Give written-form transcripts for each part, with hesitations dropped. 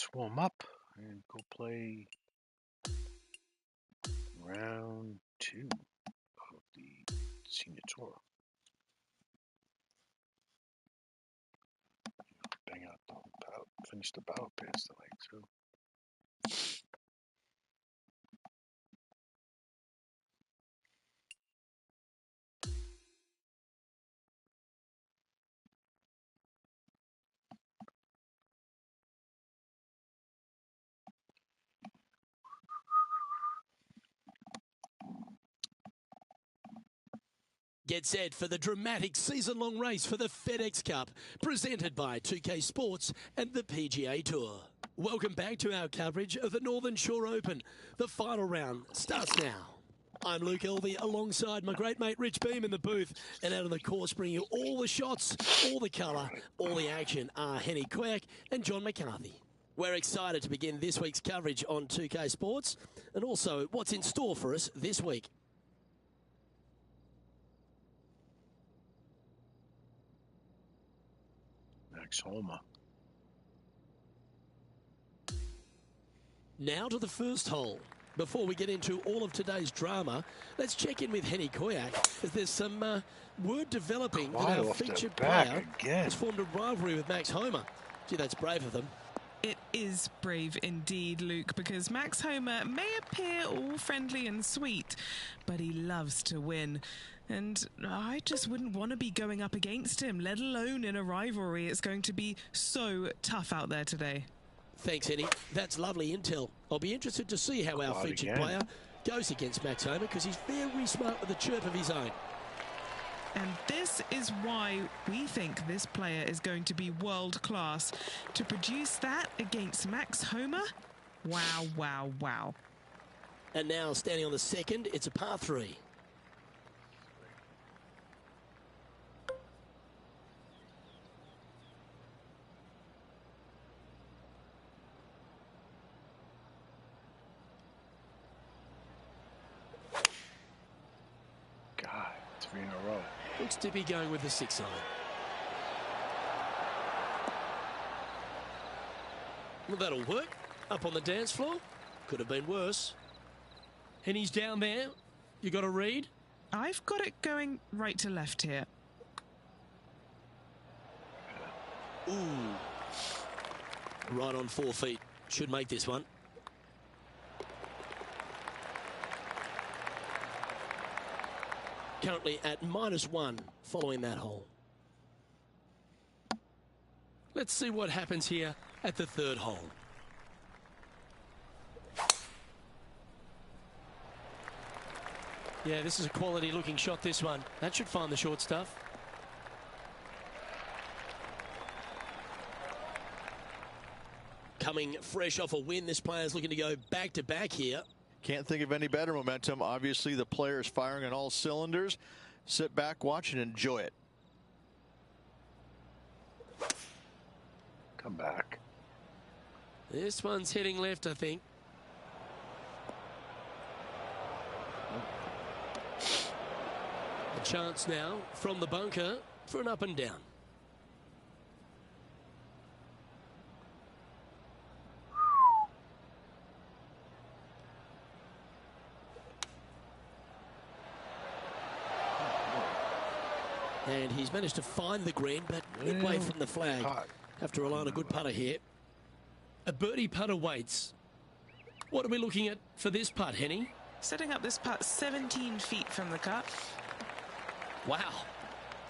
Let's warm up and go play round 2 of the Senior Tour. Bang out the whole bout. Finish the bout pairs tonight too. Get set for the dramatic season-long race for the FedEx Cup, presented by 2K Sports and the PGA Tour. Welcome back to our coverage of the Northern Shore Open. The final round starts now. I'm Luke Elvey alongside my great mate Rich Beam in the booth, and out on the course bringing you all the shots, all the colour, all the action are Henny Quirk and John McCarthy. We're excited to begin this week's coverage on 2K Sports and also what's in store for us this week. Max Homa. Now to the first hole. Before we get into all of today's drama, let's check in with Henny Koyak, as there's some word developing that our featured player has formed a rivalry with Max Homa. Gee, that's brave of them. It is brave indeed, Luke, because Max Homa may appear all friendly and sweet, but he loves to win. And I just wouldn't want to be going up against him, let alone in a rivalry. It's going to be so tough out there today. Thanks, Henny. That's lovely intel. I'll be interested to see how our featured player goes against Max Homa, because he's very smart with a chirp of his own. And this is why we think this player is going to be world class. To produce that against Max Homa, wow, wow, wow. And now standing on the second, it's a par 3. God, 3 in a row. Looks to be going with the 6 iron. Well, that'll work. Up on the dance floor. Could have been worse. Henny's down there. You got a read? I've got it going right to left here. Ooh. Right on 4 feet. Should make this one. Currently at -1 following that hole. Let's see what happens here at the third hole. Yeah, this is a quality looking shot, this one. That should find the short stuff. Coming fresh off a win, this player's looking to go back-to-back here. Can't think of any better momentum. Obviously, the player is firing on all cylinders. Sit back, watch, and enjoy it. Come back. This one's heading left, I think. A chance now from the bunker for an up and down. And he's managed to find the green, but midway from the flag. Have to rely on a good putter here. A birdie putter waits. What are we looking at for this putt, Henny? Setting up this putt 17 feet from the cup. Wow,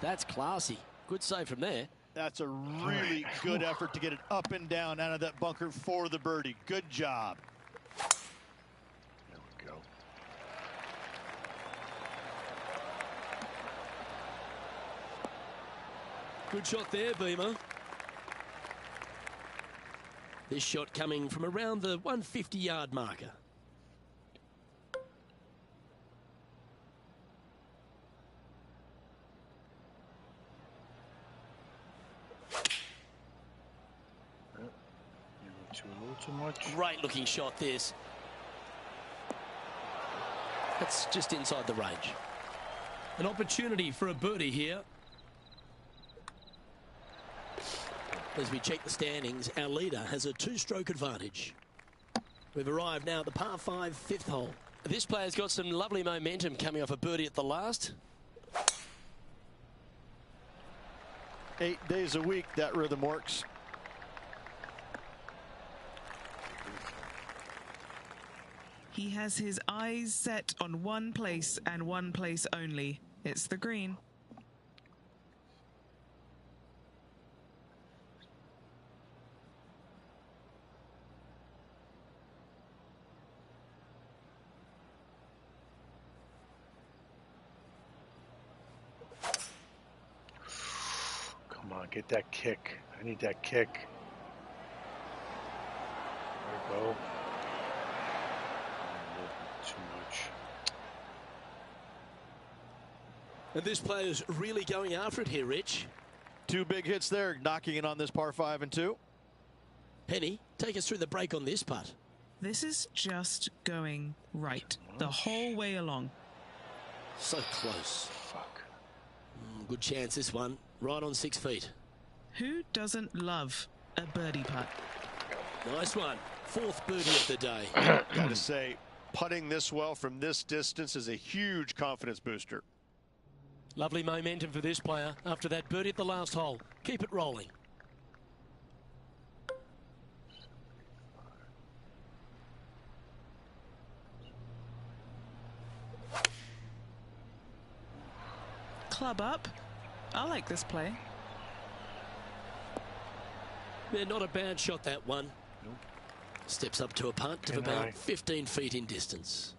that's classy. Good save from there. That's a really good effort to get it up and down out of that bunker for the birdie. Good job. There we go. Good shot there, Beamer. This shot coming from around the 150-yard marker. A little too much. Great looking shot, this. That's just inside the range. An opportunity for a birdie here. As we check the standings, our leader has a 2-stroke advantage. We've arrived now at the par 5 fifth hole. This player's got some lovely momentum coming off a birdie at the last. 8 days a week, that rhythm works. He has his eyes set on one place and one place only. It's the green. Come on, get that kick. I need that kick. There we go. Too much. And this player's really going after it here, Rich. 2 big hits there, knocking in on this par 5 and 2. Penny, take us through the break on this putt. This is just going right the whole way along. So close. Fuck. Good chance this one. Right on 6 feet. Who doesn't love a birdie putt? Nice one. 4th birdie of the day. Gotta say, putting this well from this distance is a huge confidence booster. Lovely momentum for this player after that birdie at the last hole. Keep it rolling. Club up. I like this play. Yeah, not a bad shot, that one. Nope. Steps up to a putt of about 15 feet in distance.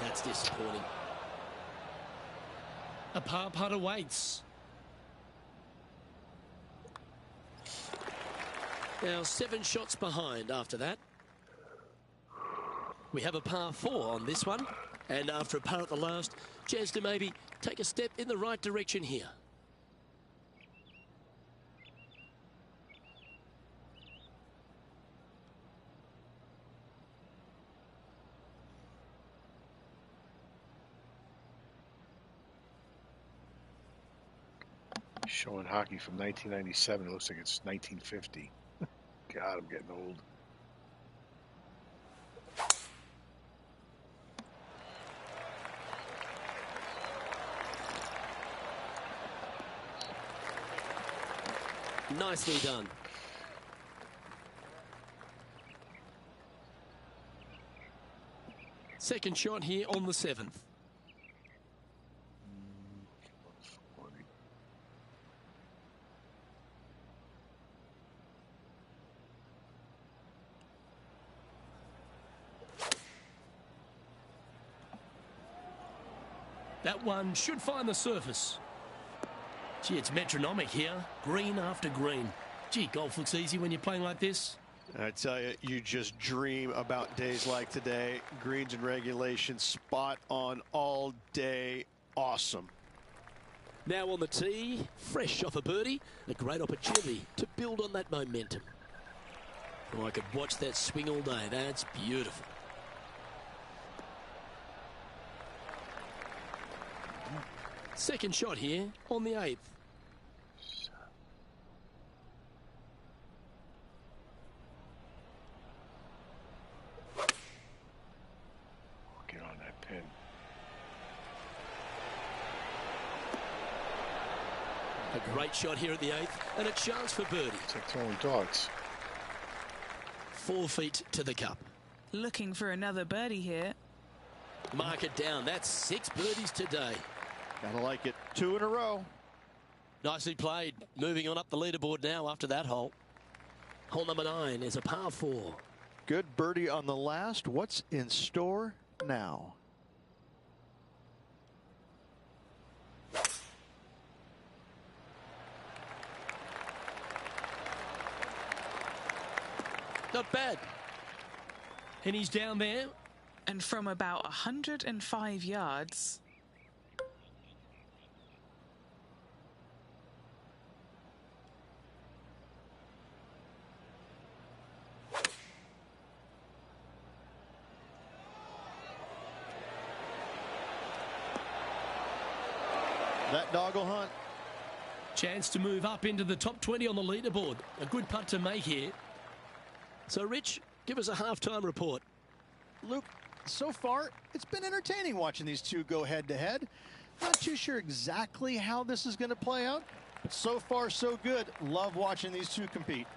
That's disappointing. A par putt awaits. Now 7 shots behind after that. We have a par 4 on this one. And after a par at the last, chance to maybe take a step in the right direction here. Showing hockey from 1997. It looks like it's 1950. God, I'm getting old. Nicely done. Second shot here on the 7th. That one should find the surface. Gee, it's metronomic here. Green after green. Gee, golf looks easy when you're playing like this. I tell you, you just dream about days like today. Greens and regulation, spot on all day. Awesome. Now on the tee, fresh off a birdie, a great opportunity to build on that momentum. Oh, I could watch that swing all day. That's beautiful. Second shot here on the 8th. Get on that pin. A great shot here at the 8th and a chance for birdie. It's like throwing darts. 4 feet to the cup. Looking for another birdie here. Mark it down. That's 6 birdies today. Gotta like it. 2 in a row. Nicely played. Moving on up the leaderboard now after that hole. Hole number 9 is a par 4. Good birdie on the last. What's in store now? Not bad. And he's down there. And from about 105 yards. That dog will hunt. Chance to move up into the top 20 on the leaderboard. A good putt to make here. So, Rich, give us a halftime report. Luke, so far, it's been entertaining watching these two go head-to-head. Not too sure exactly how this is going to play out, but so far, so good. Love watching these two compete.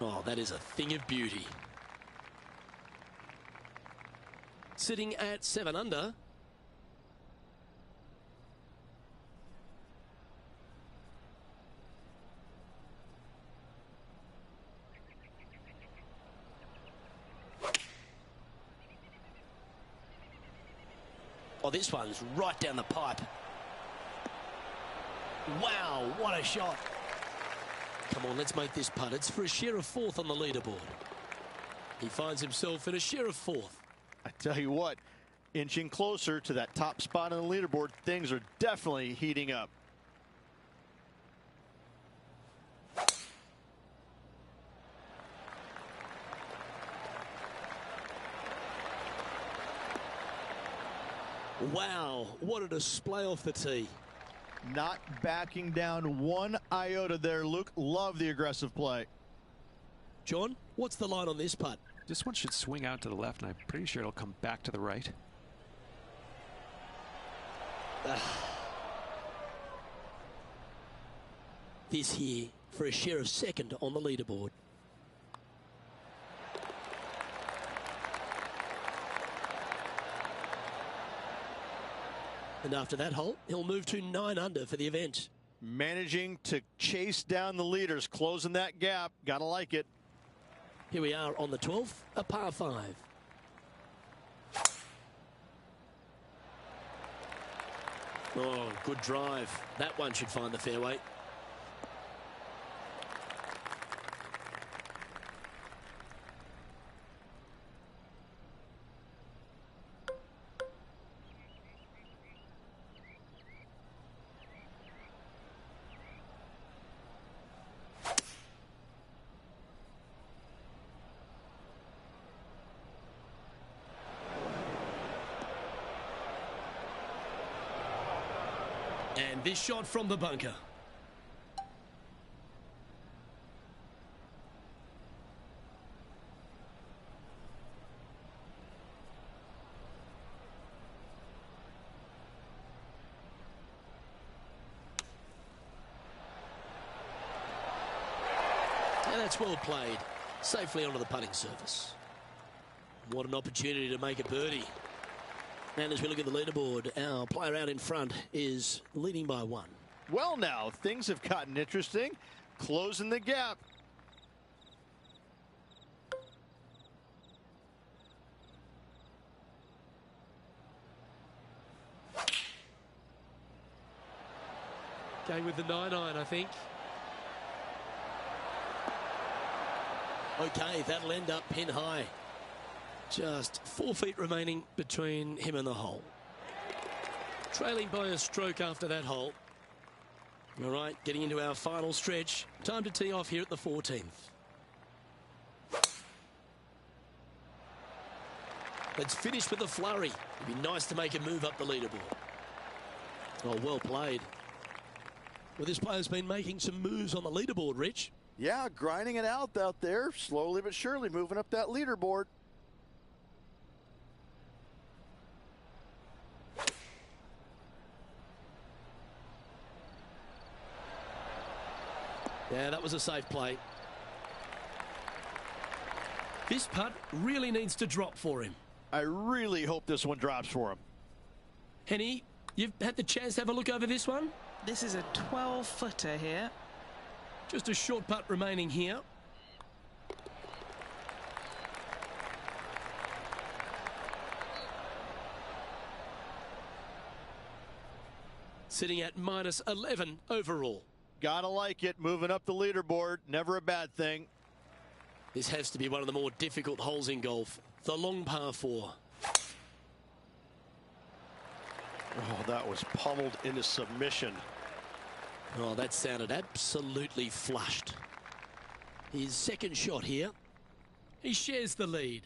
Oh, that is a thing of beauty. Sitting at 7 under. Oh, this one's right down the pipe. Wow, what a shot. Come on, let's make this putt. It's for a share of 4th on the leaderboard. He finds himself in a share of 4th. I tell you what, inching closer to that top spot on the leaderboard, things are definitely heating up. Wow, what a display off the tee. Not backing down one iota there, Luke. Love the aggressive play. John, what's the line on this putt? This one should swing out to the left, and I'm pretty sure it'll come back to the right. This here for a share of 2nd on the leaderboard. And after that hole, he'll move to 9 under for the event. Managing to chase down the leaders, closing that gap. Gotta like it. Here we are on the 12th, a par 5. Oh, good drive. That one should find the fairway. And this shot from the bunker. And that's well played. Safely onto the putting surface. What an opportunity to make a birdie. And as we look at the leaderboard, our player out in front is leading by 1. Well, now, things have gotten interesting. Closing the gap. Going with the 9-iron, I think. Okay, that'll end up pin high. Just 4 feet remaining between him and the hole. Trailing by a stroke after that hole. All right, getting into our final stretch. Time to tee off here at the 14th. Let's finish with a flurry. It'd be nice to make a move up the leaderboard. Oh, well played. Well, this player's been making some moves on the leaderboard, Rich. Yeah, grinding it out there, slowly but surely moving up that leaderboard. Yeah, that was a safe play. This putt really needs to drop for him. I really hope this one drops for him. Henny, you've had the chance to have a look over this one? This is a 12-footer here. Just a short putt remaining here. Sitting at minus 11 overall. Gotta like it. Moving up the leaderboard. Never a bad thing. This has to be one of the more difficult holes in golf. The long par 4. Oh, that was pummeled into submission. Oh, that sounded absolutely flushed. His second shot here. He shares the lead.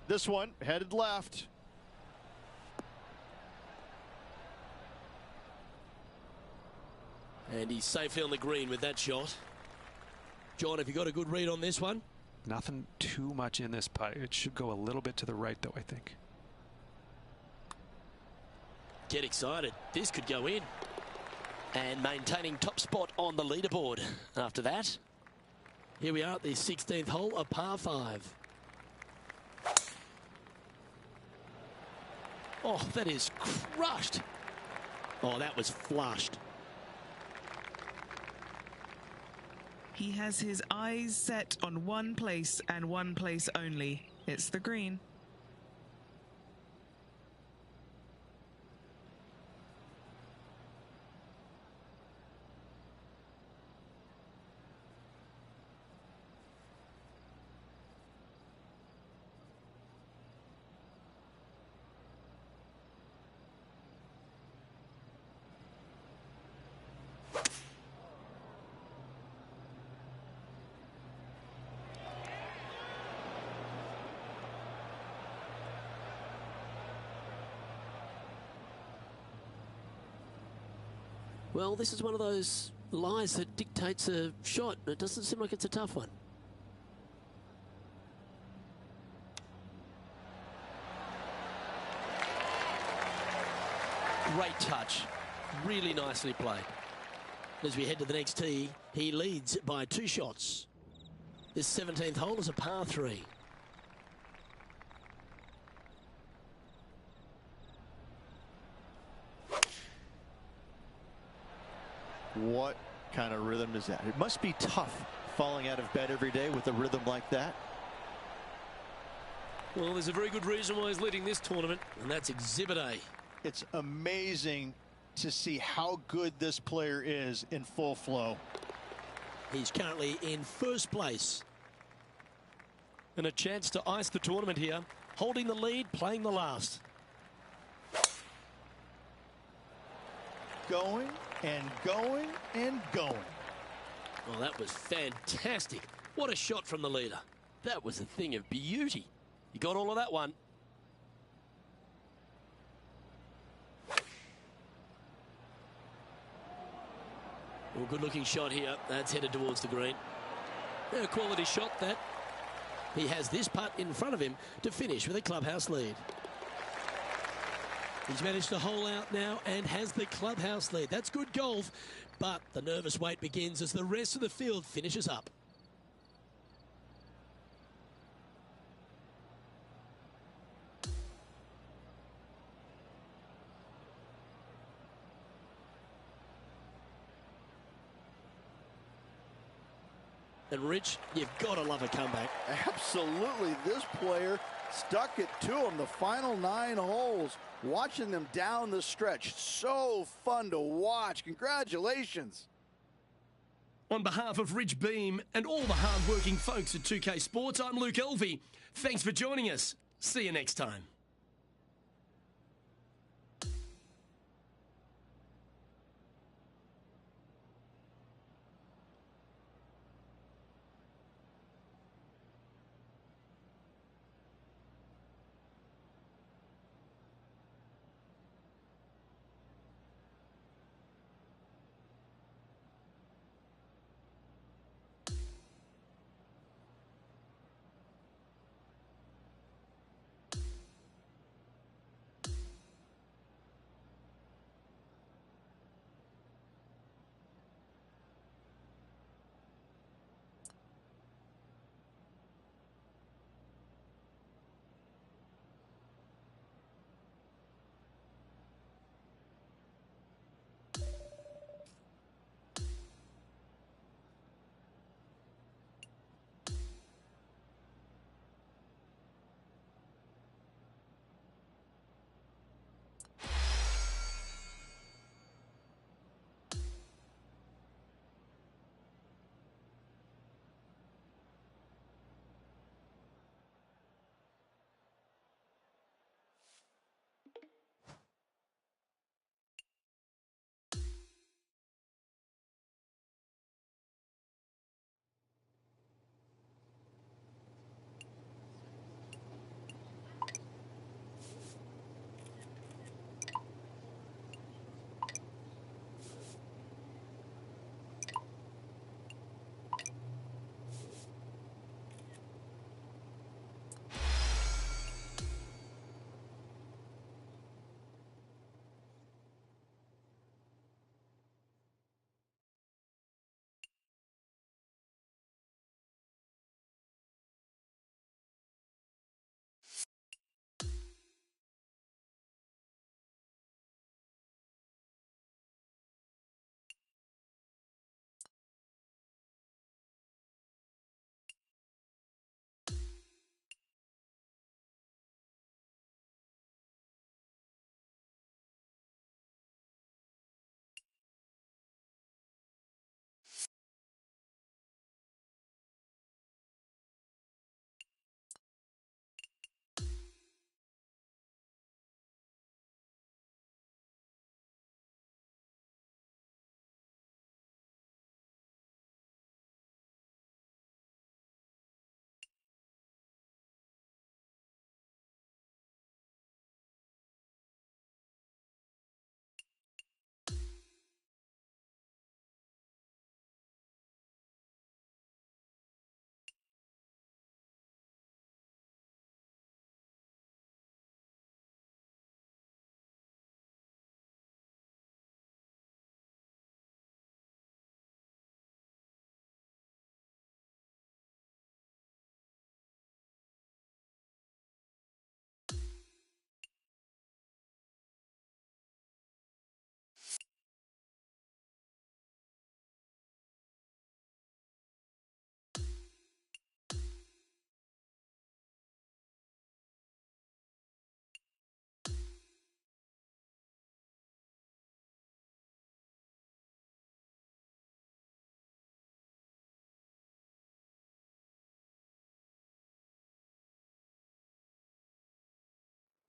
This one headed left. And he's safely on the green with that shot. John, have you got a good read on this one? Nothing too much in this putt. It should go a little bit to the right, though, I think. Get excited. This could go in. And maintaining top spot on the leaderboard after that. Here we are at the 16th hole, a par 5. Oh, that is crushed. Oh, that was flushed. He has his eyes set on one place and one place only. It's the green. Well, this is one of those lies that dictates a shot. It doesn't seem like it's a tough one. Great touch. Really nicely played. As we head to the next tee, he leads by 2 shots. This 17th hole is a par 3. What kind of rhythm is that? It must be tough falling out of bed every day with a rhythm like that. Well, there's a very good reason why he's leading this tournament, and that's Exhibit A. It's amazing to see how good this player is in full flow. He's currently in first place. And a chance to ice the tournament here. Holding the lead, playing the last. Going and going and going. Well, that was fantastic. What a shot from the leader. That was a thing of beauty. You got all of that one. Well, good looking shot here. That's headed towards the green. A quality shot that. He has this putt in front of him to finish with a clubhouse lead. He's managed to hole out now and has the clubhouse lead. That's good golf, but the nervous wait begins as the rest of the field finishes up. And Rich, you've got to love a comeback. Absolutely. This player stuck it to him the final 9 holes, watching them down the stretch. So fun to watch. Congratulations. On behalf of Rich Beam and all the hard-working folks at 2K Sports, I'm Luke Elvey. Thanks for joining us. See you next time.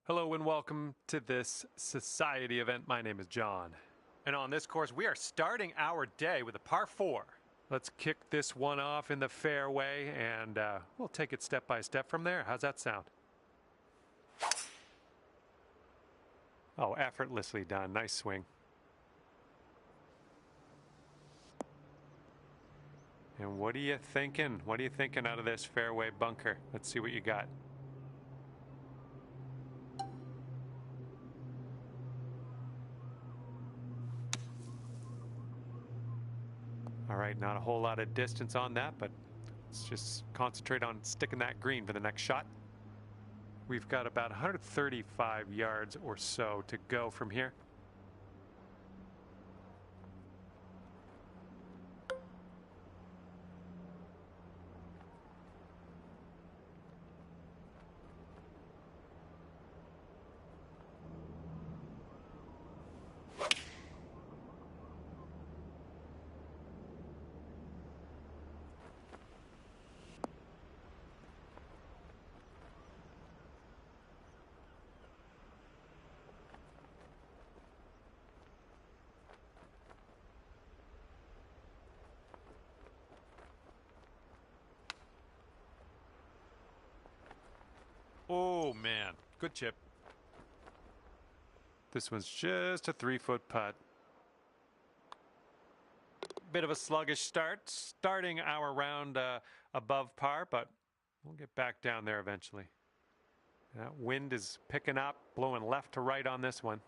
Hello and welcome to this society event. My name is John. And on this course, we are starting our day with a par 4. Let's kick this one off in the fairway and we'll take it step by step from there. How's that sound? Oh, effortlessly done. Nice swing. And what are you thinking? What are you thinking out of this fairway bunker? Let's see what you got. All right, not a whole lot of distance on that, but let's just concentrate on sticking that green for the next shot. We've got about 135 yards or so to go from here. Oh man, good chip. This one's just a 3-foot putt. Bit of a sluggish start, starting our round above par, but we'll get back down there eventually. That wind is picking up, blowing left to right on this one.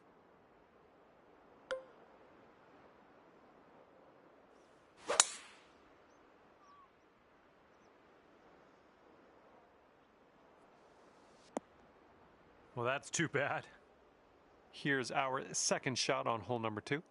Well, that's too bad. Here's our second shot on hole number 2.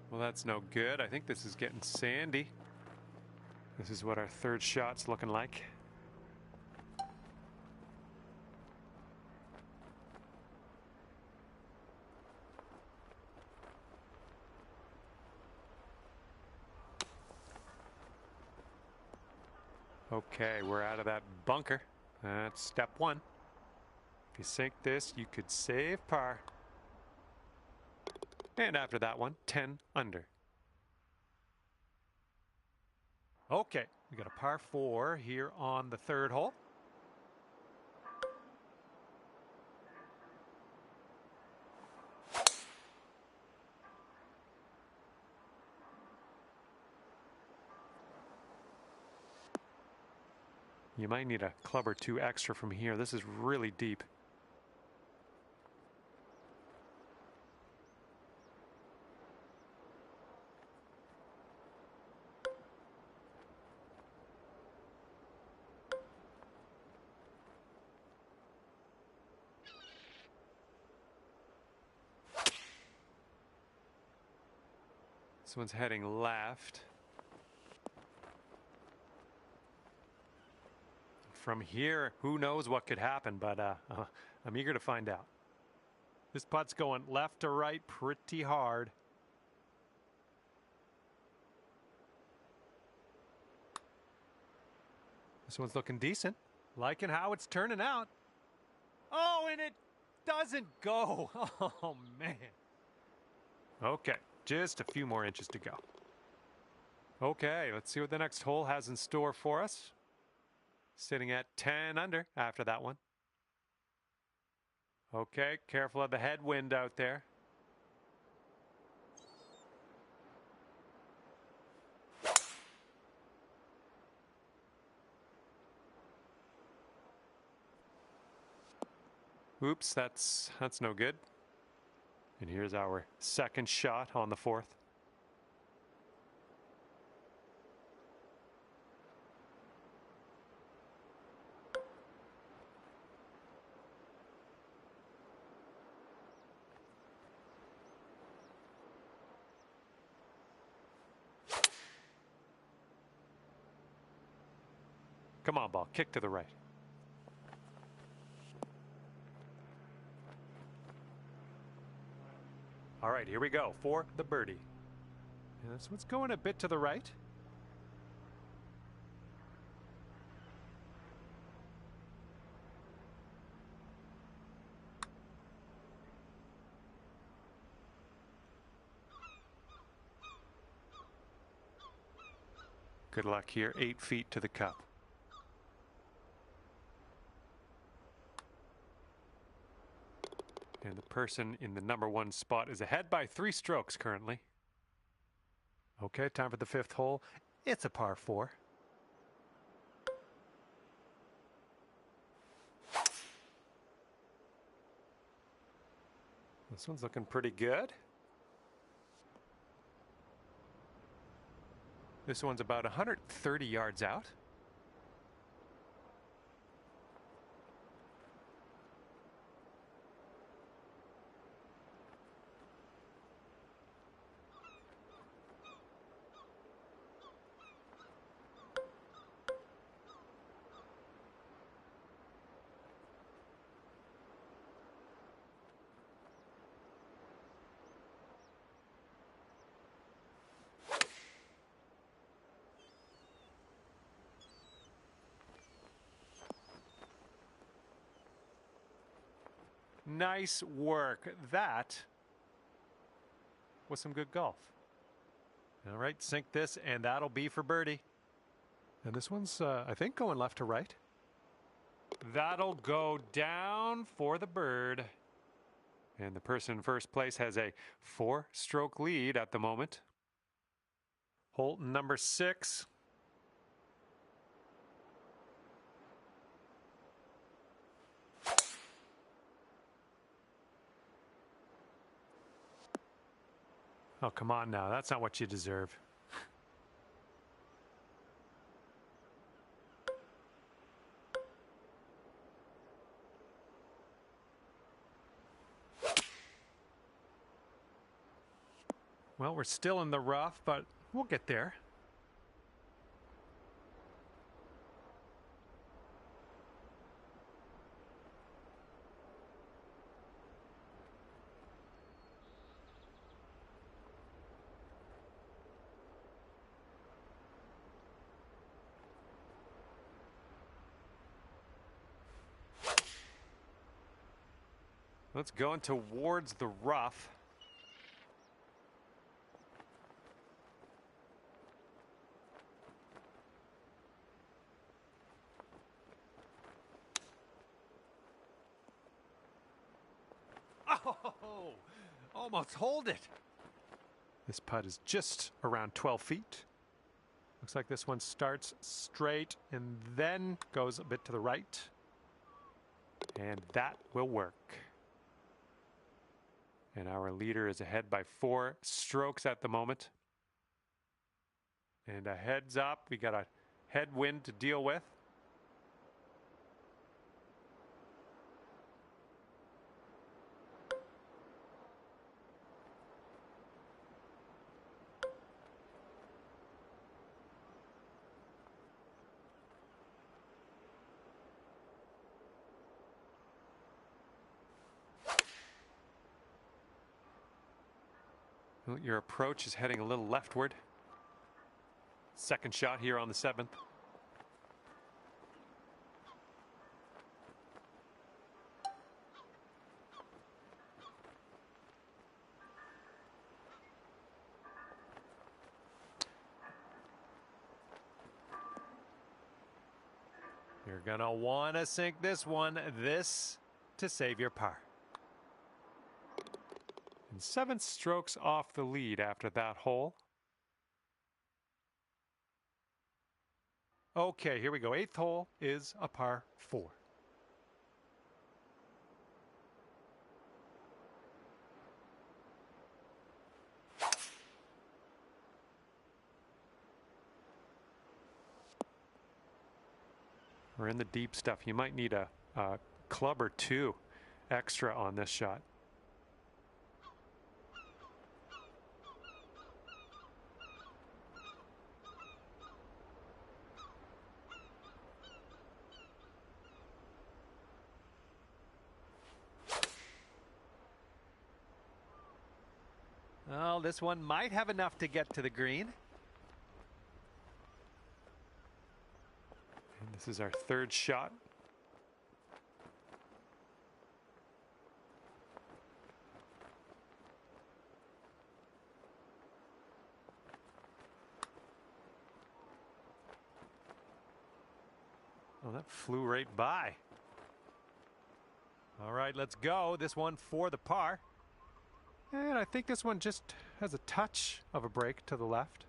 Well, that's no good. I think this is getting sandy. This is what our third shot's looking like. Okay, we're out of that bunker. That's step 1. If you sink this, you could save par. And after that one, 10 under. Okay, we got a par 4 here on the third hole. You might need a club or 2 extra from here. This is really deep. This one's heading left. From here, who knows what could happen, but I'm eager to find out. This putt's going left to right pretty hard. This one's looking decent. Liking how it's turning out. Oh, and it doesn't go. Oh, man. Okay, just a few more inches to go. Okay, let's see what the next hole has in store for us. Sitting at 10 under after that one. Okay, careful of the headwind out there. Oops, that's no good. And here's our second shot on the fourth. Come on, ball. Kick to the right. All right, here we go for the birdie. And this one's going a bit to the right. Good luck here, 8 feet to the cup. And the person in the #1 spot is ahead by 3 strokes currently. Okay, time for the 5th hole. It's a par 4. This one's looking pretty good. This one's about 130 yards out. Nice work. That was some good golf. All right, sink this, and that'll be for birdie. And this one's, I think, going left to right. That'll go down for the bird. And the person in first place has a 4-stroke lead at the moment. Hole number 6. Oh, come on now. That's not what you deserve. Well, we're still in the rough, but we'll get there. Let's go in towards the rough. Oh, almost hold it. This putt is just around 12 feet. Looks like this one starts straight and then goes a bit to the right. And that will work. And our leader is ahead by 4 strokes at the moment. And a heads up, we got a headwind to deal with. Well, your approach is heading a little leftward. Second shot here on the 7th. You're gonna want to sink this one, this to save your par. And 7 strokes off the lead after that hole. Okay, here we go. 8th hole is a par 4. We're in the deep stuff. You might need a club or 2 extra on this shot. Well, this one might have enough to get to the green. And this is our third shot. Oh, that flew right by. All right, let's go. This one for the par. And I think this one just has a touch of a break to the left.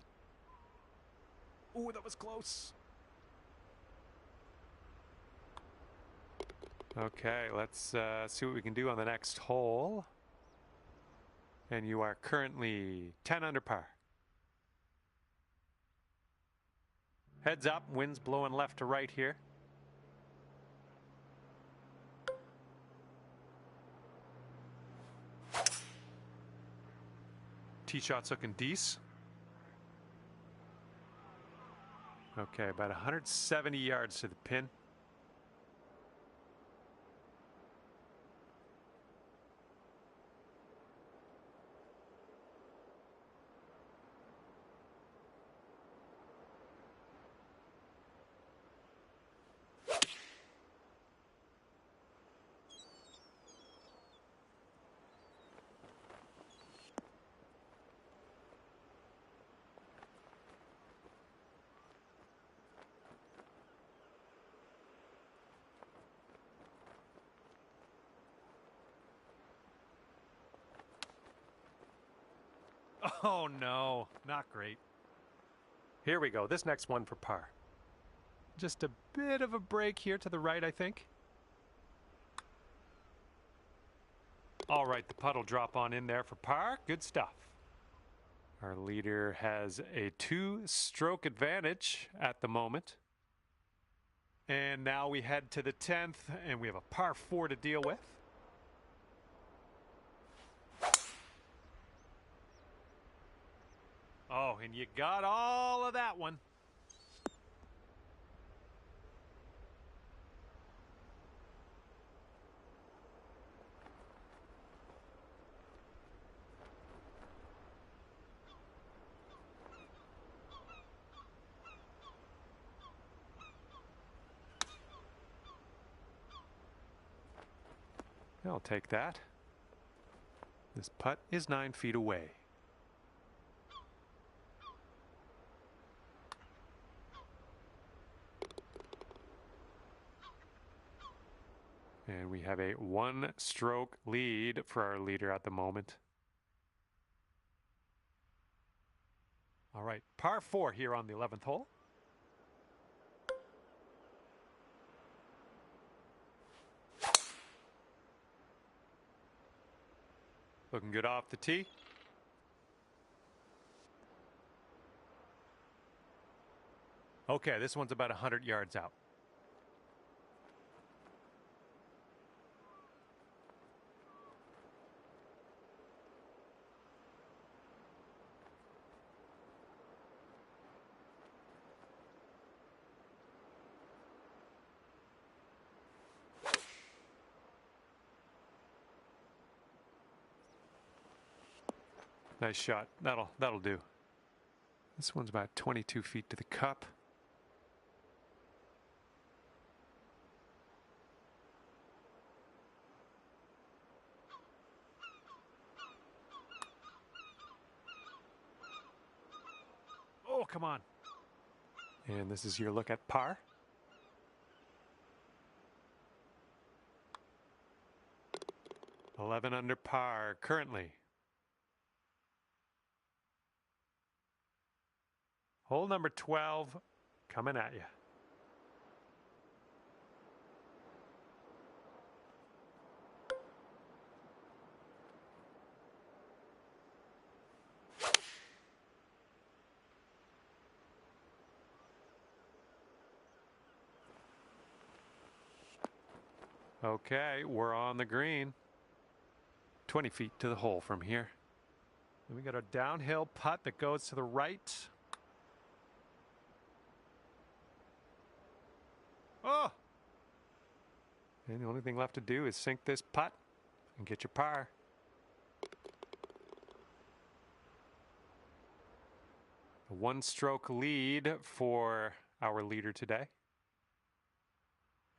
Ooh, that was close. Okay, let's see what we can do on the next hole. And you are currently 10 under par. Heads up, wind's blowing left to right here. Tee shot's looking decent. Okay, about 170 yards to the pin. Oh no, not great. Here we go, this next one for par. Just a bit of a break here to the right, I think. All right, the putt will drop on in there for par. Good stuff. Our leader has a 2-stroke advantage at the moment. And now we head to the 10th, and we have a par 4 to deal with. Oh, and you got all of that one. I'll take that. This putt is 9 feet away. And we have a 1-stroke lead for our leader at the moment. All right, par 4 here on the 11th hole. Looking good off the tee. Okay, this one's about 100 yards out. Nice shot. That'll do. This one's about 22 feet to the cup. Oh, come on. And this is your look at par. $11 under par currently. Hole number 12 coming at you. Okay, we're on the green. 20 feet to the hole from here. And we got a downhill putt that goes to the right. Oh! And the only thing left to do is sink this putt and get your par. A one-stroke lead for our leader today.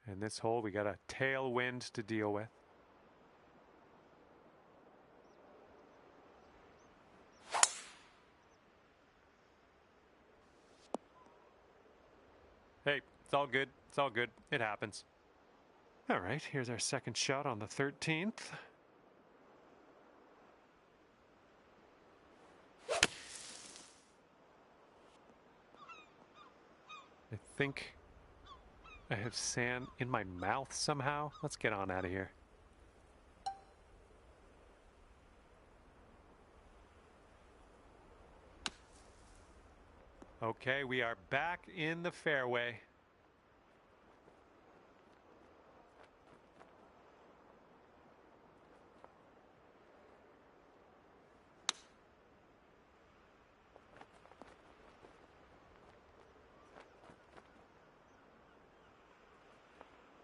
And this hole, we got a tailwind to deal with. Hey, it's all good. It's all good. It happens. All right, here's our second shot on the 13th. I think I have sand in my mouth somehow. Let's get on out of here. Okay, we are back in the fairway.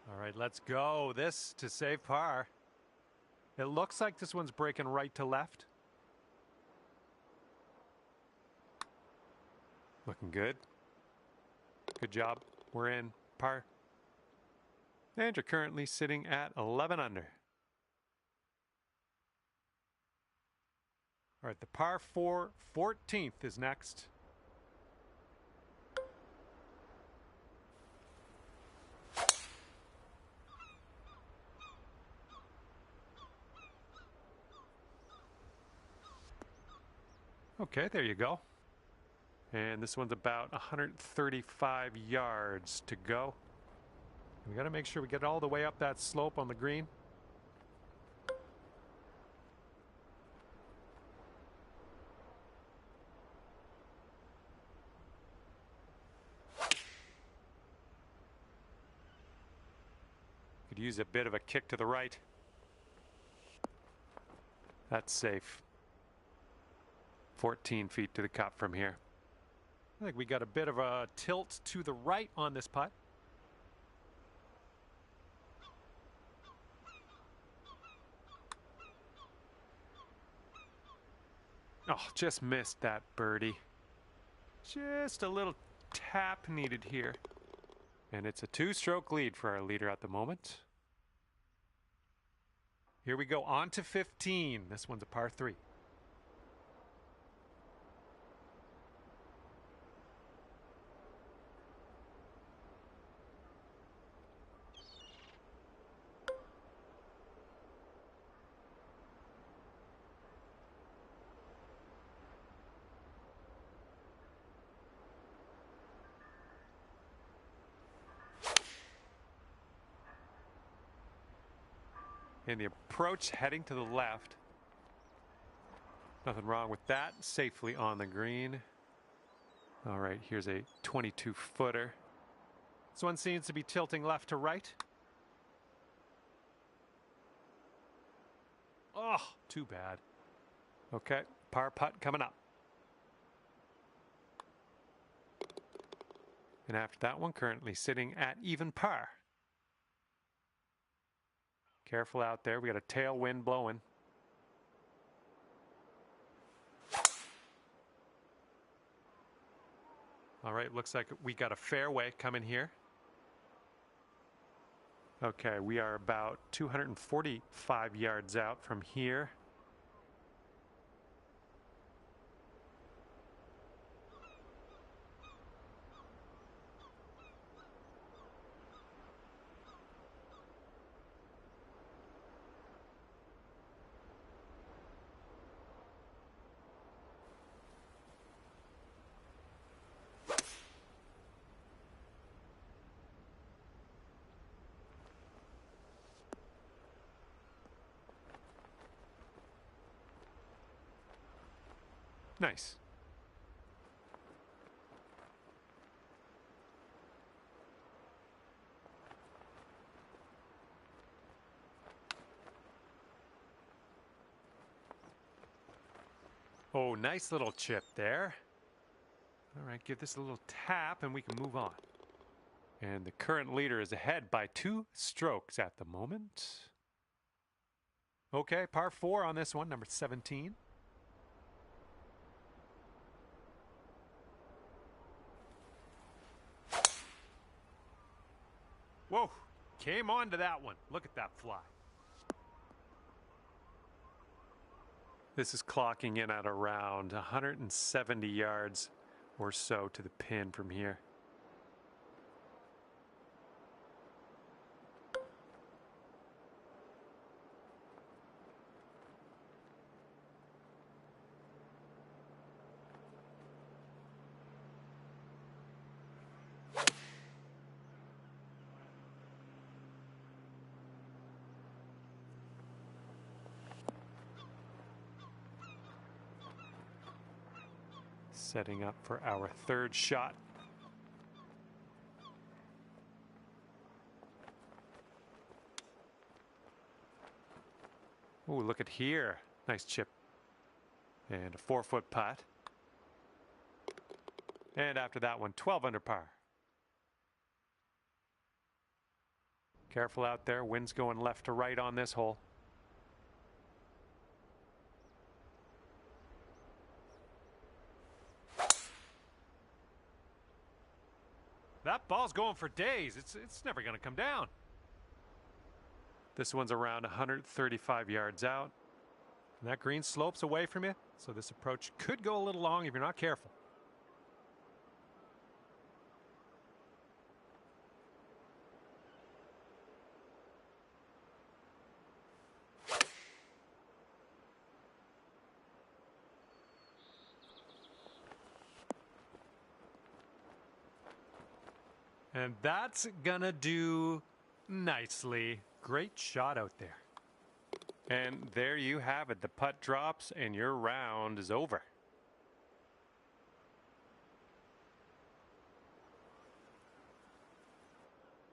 All right, let's go. This to save par. It looks like this one's breaking right to left. Looking good. Good job. We're in par. And you're currently sitting at 11 under. All right, the par 4 14th is next. Okay, there you go. And this one's about 135 yards to go. We got to make sure we get all the way up that slope on the green. Could use a bit of a kick to the right. That's safe. 14 feet to the cup from here. I think we got a bit of a tilt to the right on this putt. Oh, just missed that birdie. Just a little tap needed here. And it's a two-stroke lead for our leader at the moment. Here we go, on to 15. This one's a par 3. And the approach heading to the left. Nothing wrong with that. Safely on the green. All right, here's a 22-footer. This one seems to be tilting left to right. Oh, too bad. Okay, par putt coming up. And after that one, currently sitting at even par. Careful out there. We got a tailwind blowing. All right, looks like we got a fairway coming here. Okay, we are about 245 yards out from here. Nice. Oh, nice little chip there. All right, give this a little tap and we can move on. And the current leader is ahead by 2 strokes at the moment. Okay, par 4 on this one, number 17. Whoa, came on to that one. Look at that fly. This is clocking in at around 170 yards or so to the pin from here. Setting up for our third shot. Oh, look at here. Nice chip. And a 4-foot putt. And after that one, 12 under par. Careful out there. Wind's going left to right on this hole. That ball's going for days. It's never going to come down. This one's around 135 yards out. And that green slopes away from you, so this approach could go a little long if you're not careful. And that's gonna do nicely. Great shot out there. And there you have it. The putt drops and your round is over.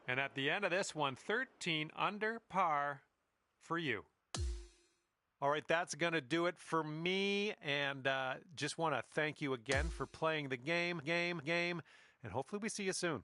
And at the end of this one, 13 under par for you. All right, that's going to do it for me. And just want to thank you again for playing the game. And hopefully we see you soon.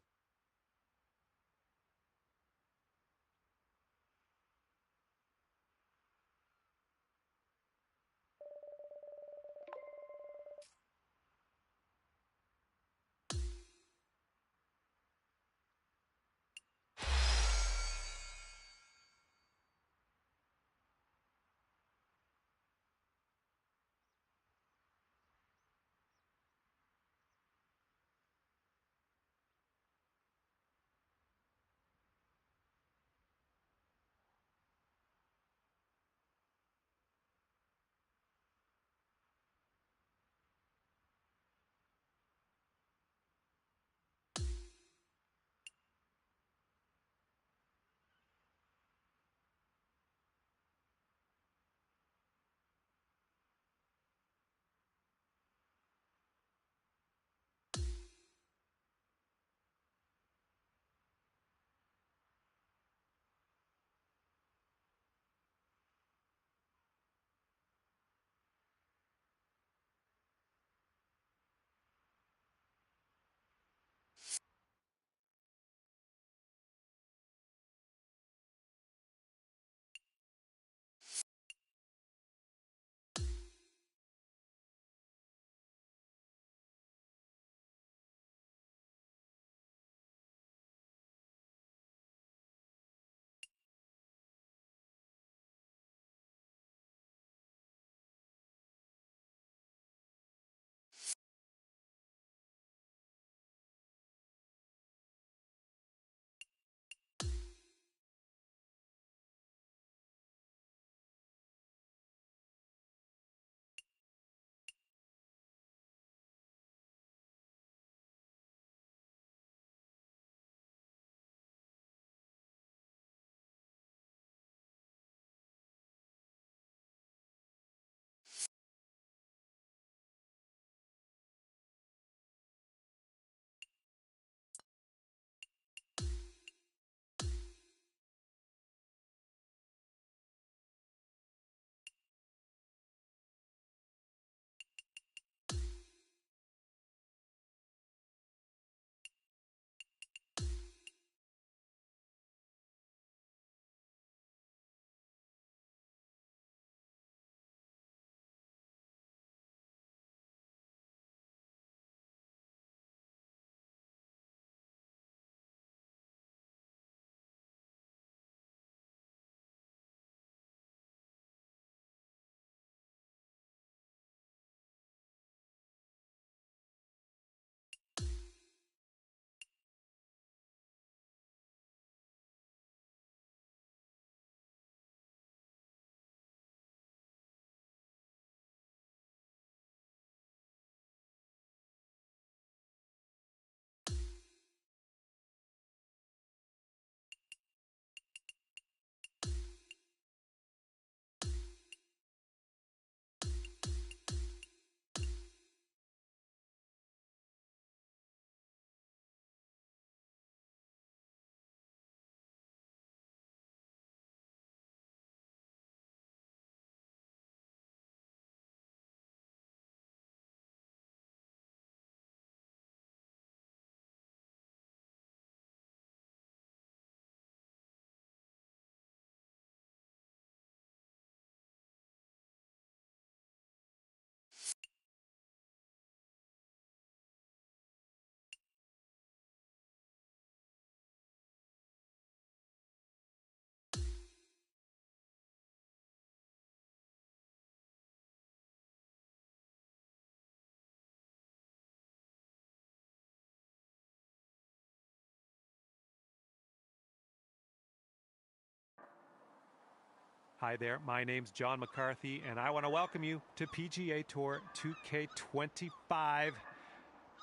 Hi there, my name's John McCarthy, and I want to welcome you to PGA Tour 2k25.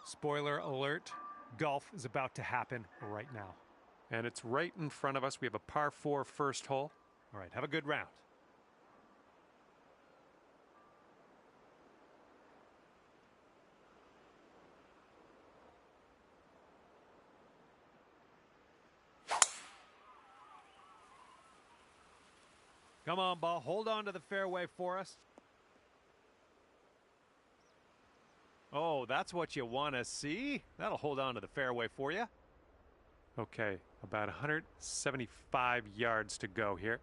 Spoiler alert, golf is about to happen right now. And it's right in front of us. We have a par 4 first hole. All right, have a good round. Come on, ball. Hold on to the fairway for us. Oh, that's what you want to see. That'll hold on to the fairway for you. Okay, about 175 yards to go here.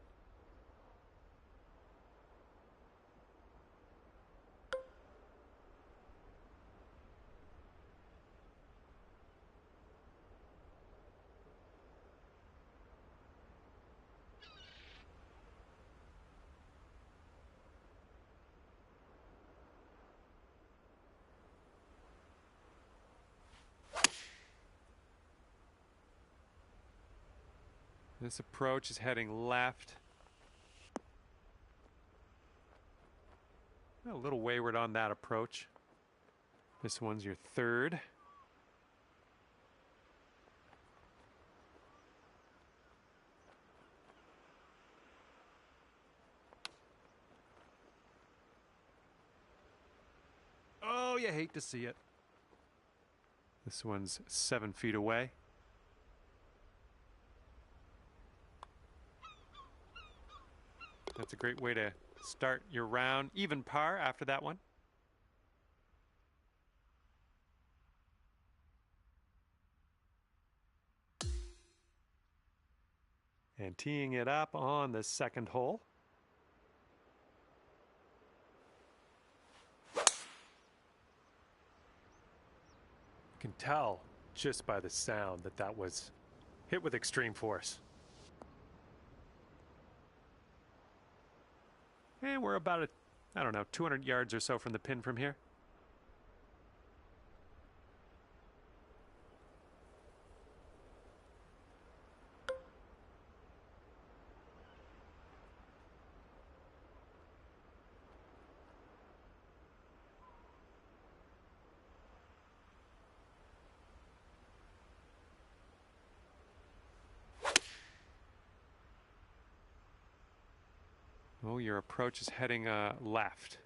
This approach is heading left. A little wayward on that approach. This one's your third. Oh, you hate to see it. This one's 7 feet away. That's a great way to start your round. Even par after that one. And teeing it up on the second hole. You can tell just by the sound that that was hit with extreme force. And we're about, I don't know, 200 yards or so from the pin from here. Oh, your approach is heading left.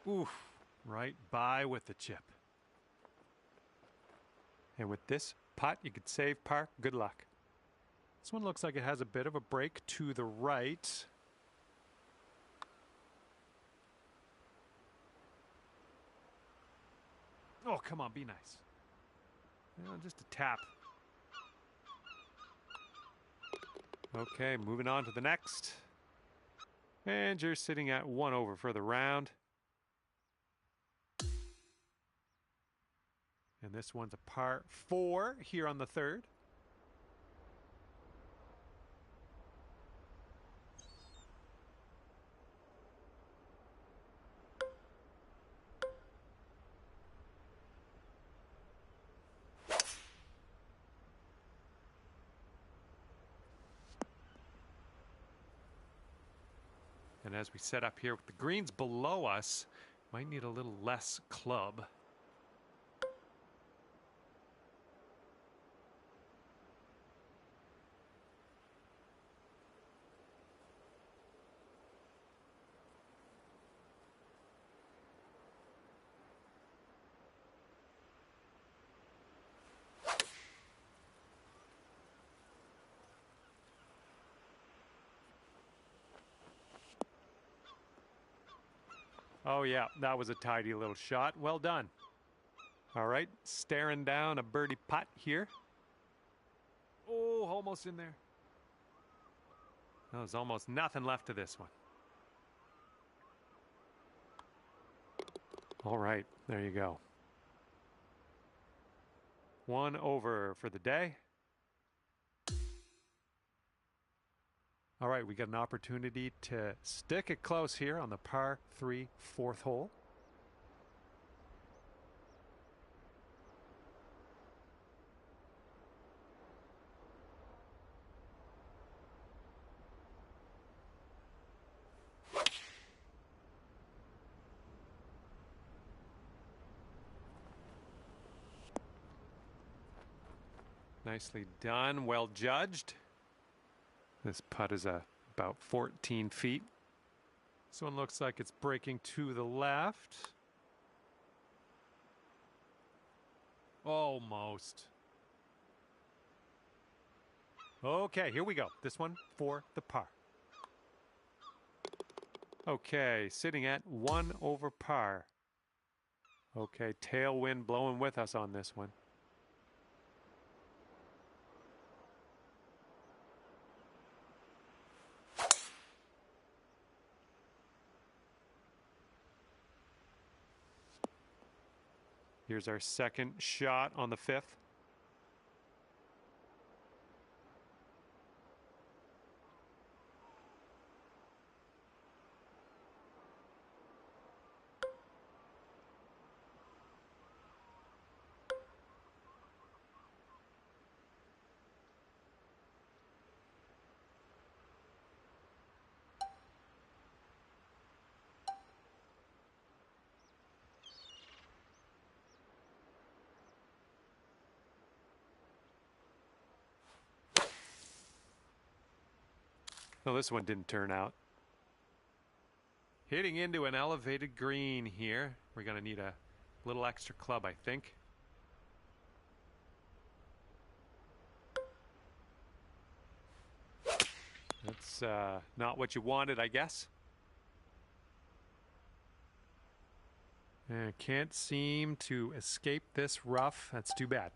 Oof, right by with the chip. And with this putt, you could save par. Good luck. This one looks like it has a bit of a break to the right. Oh, come on, be nice. Just a tap. Okay, moving on to the next. And you're sitting at 1 over for the round. And this one's a par 4 here on the third. And as we set up here with the greens below us, might need a little less club. Oh yeah, that was a tidy little shot. Well done. All right, staring down a birdie putt here. Oh, almost in there. There's almost nothing left of this one. All right, there you go. 1 over for the day. All right, we got an opportunity to stick it close here on the par 3 4th hole. Nicely done, well judged. This putt is about 14 feet. This one looks like it's breaking to the left. Almost. Okay, here we go. This one for the par. Okay, sitting at 1 over par. Okay, tailwind blowing with us on this one. Here's our second shot on the 5th. No, this one didn't turn out. Hitting into an elevated green here. We're going to need a little extra club, I think. That's not what you wanted, I guess. And can't seem to escape this rough. That's too bad.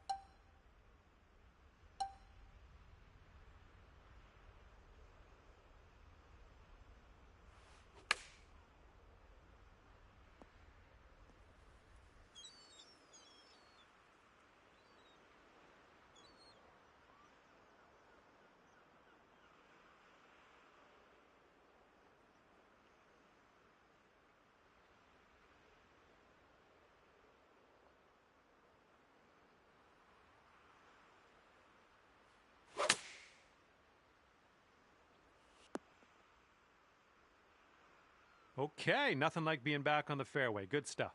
Okay, nothing like being back on the fairway. Good stuff.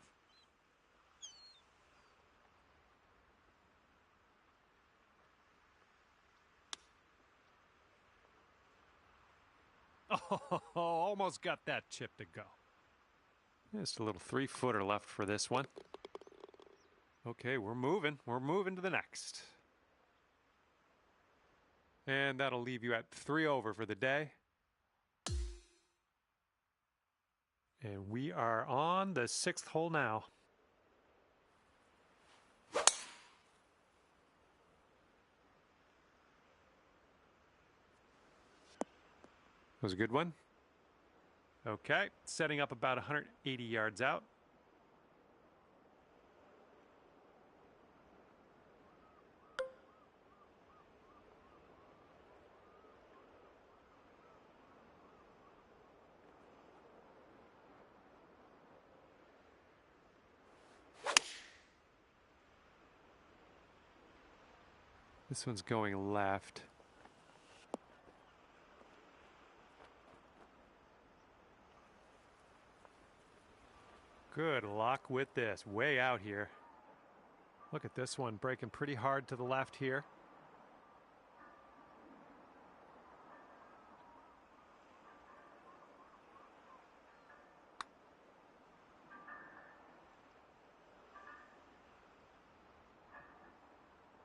Oh, almost got that chip to go. Just a little 3-footer left for this one. Okay, we're moving. We're moving to the next. And that'll leave you at 3 over for the day. And we are on the 6th hole now. That was a good one. Okay, setting up about 180 yards out. This one's going left. Good luck with this. Way out here. Look at this one breaking pretty hard to the left here.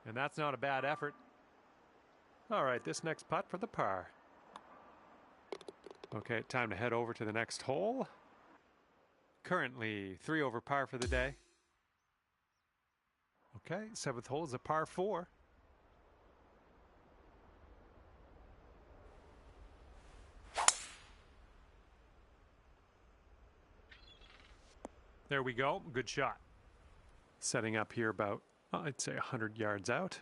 And that's not a bad effort. All right, this next putt for the par. Okay, time to head over to the next hole. Currently 3 over par for the day. Okay, 7th hole is a par 4. There we go, good shot. Setting up here about, I'd say 100 yards out.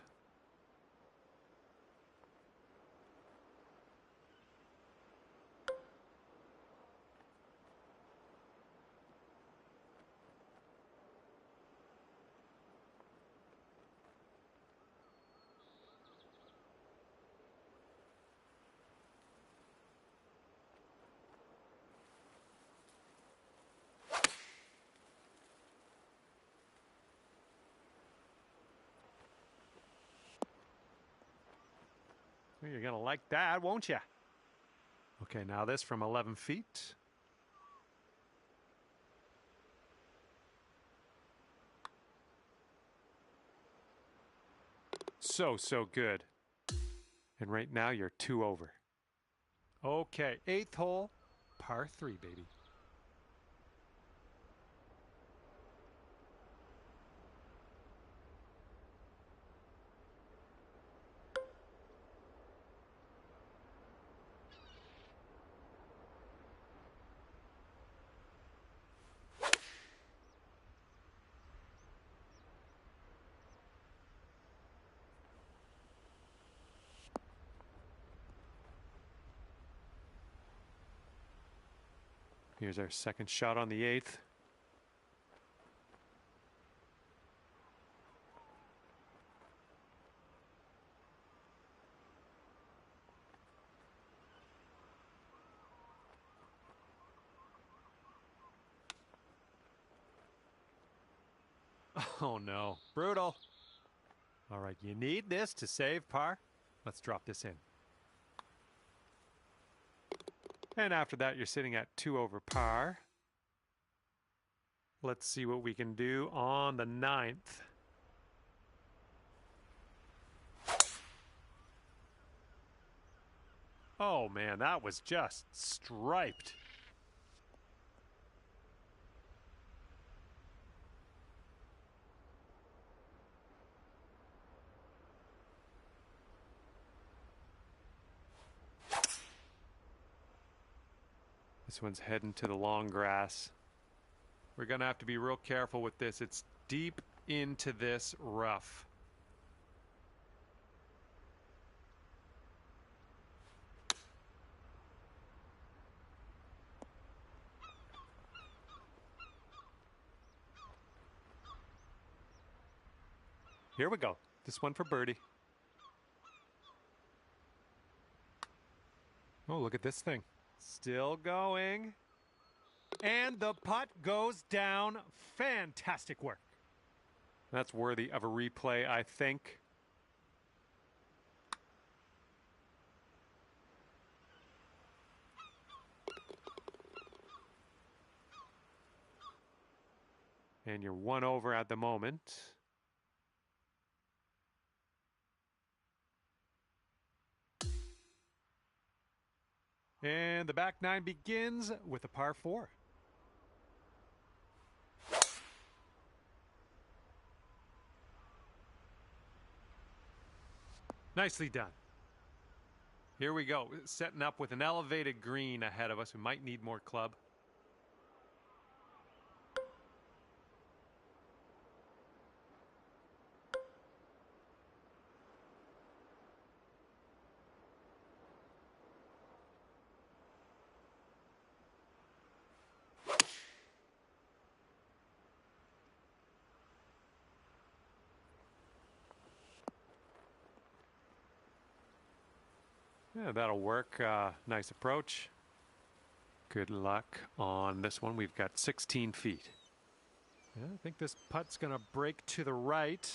Well, you're going to like that, won't you? Okay, now this from 11 feet. So good. And right now you're 2 over. Okay, 8th hole, par 3, baby. Here's our second shot on the 8th. Oh no, brutal. All right, you need this to save par. Let's drop this in. And after that, you're sitting at 2 over par. Let's see what we can do on the 9th. Oh man, that was just striped. This one's heading to the long grass. We're going to have to be real careful with this. It's deep into this rough. Here we go. This one for birdie. Oh, look at this thing. Still going. And the putt goes down. Fantastic work. That's worthy of a replay, I think. And you're 1 over at the moment. And the back 9 begins with a par 4. Nicely done. Here we go, setting up with an elevated green ahead of us. We might need more club. Yeah, that'll work. Nice approach. Good luck on this one. We've got 16 feet. Yeah, I think this putt's going to break to the right.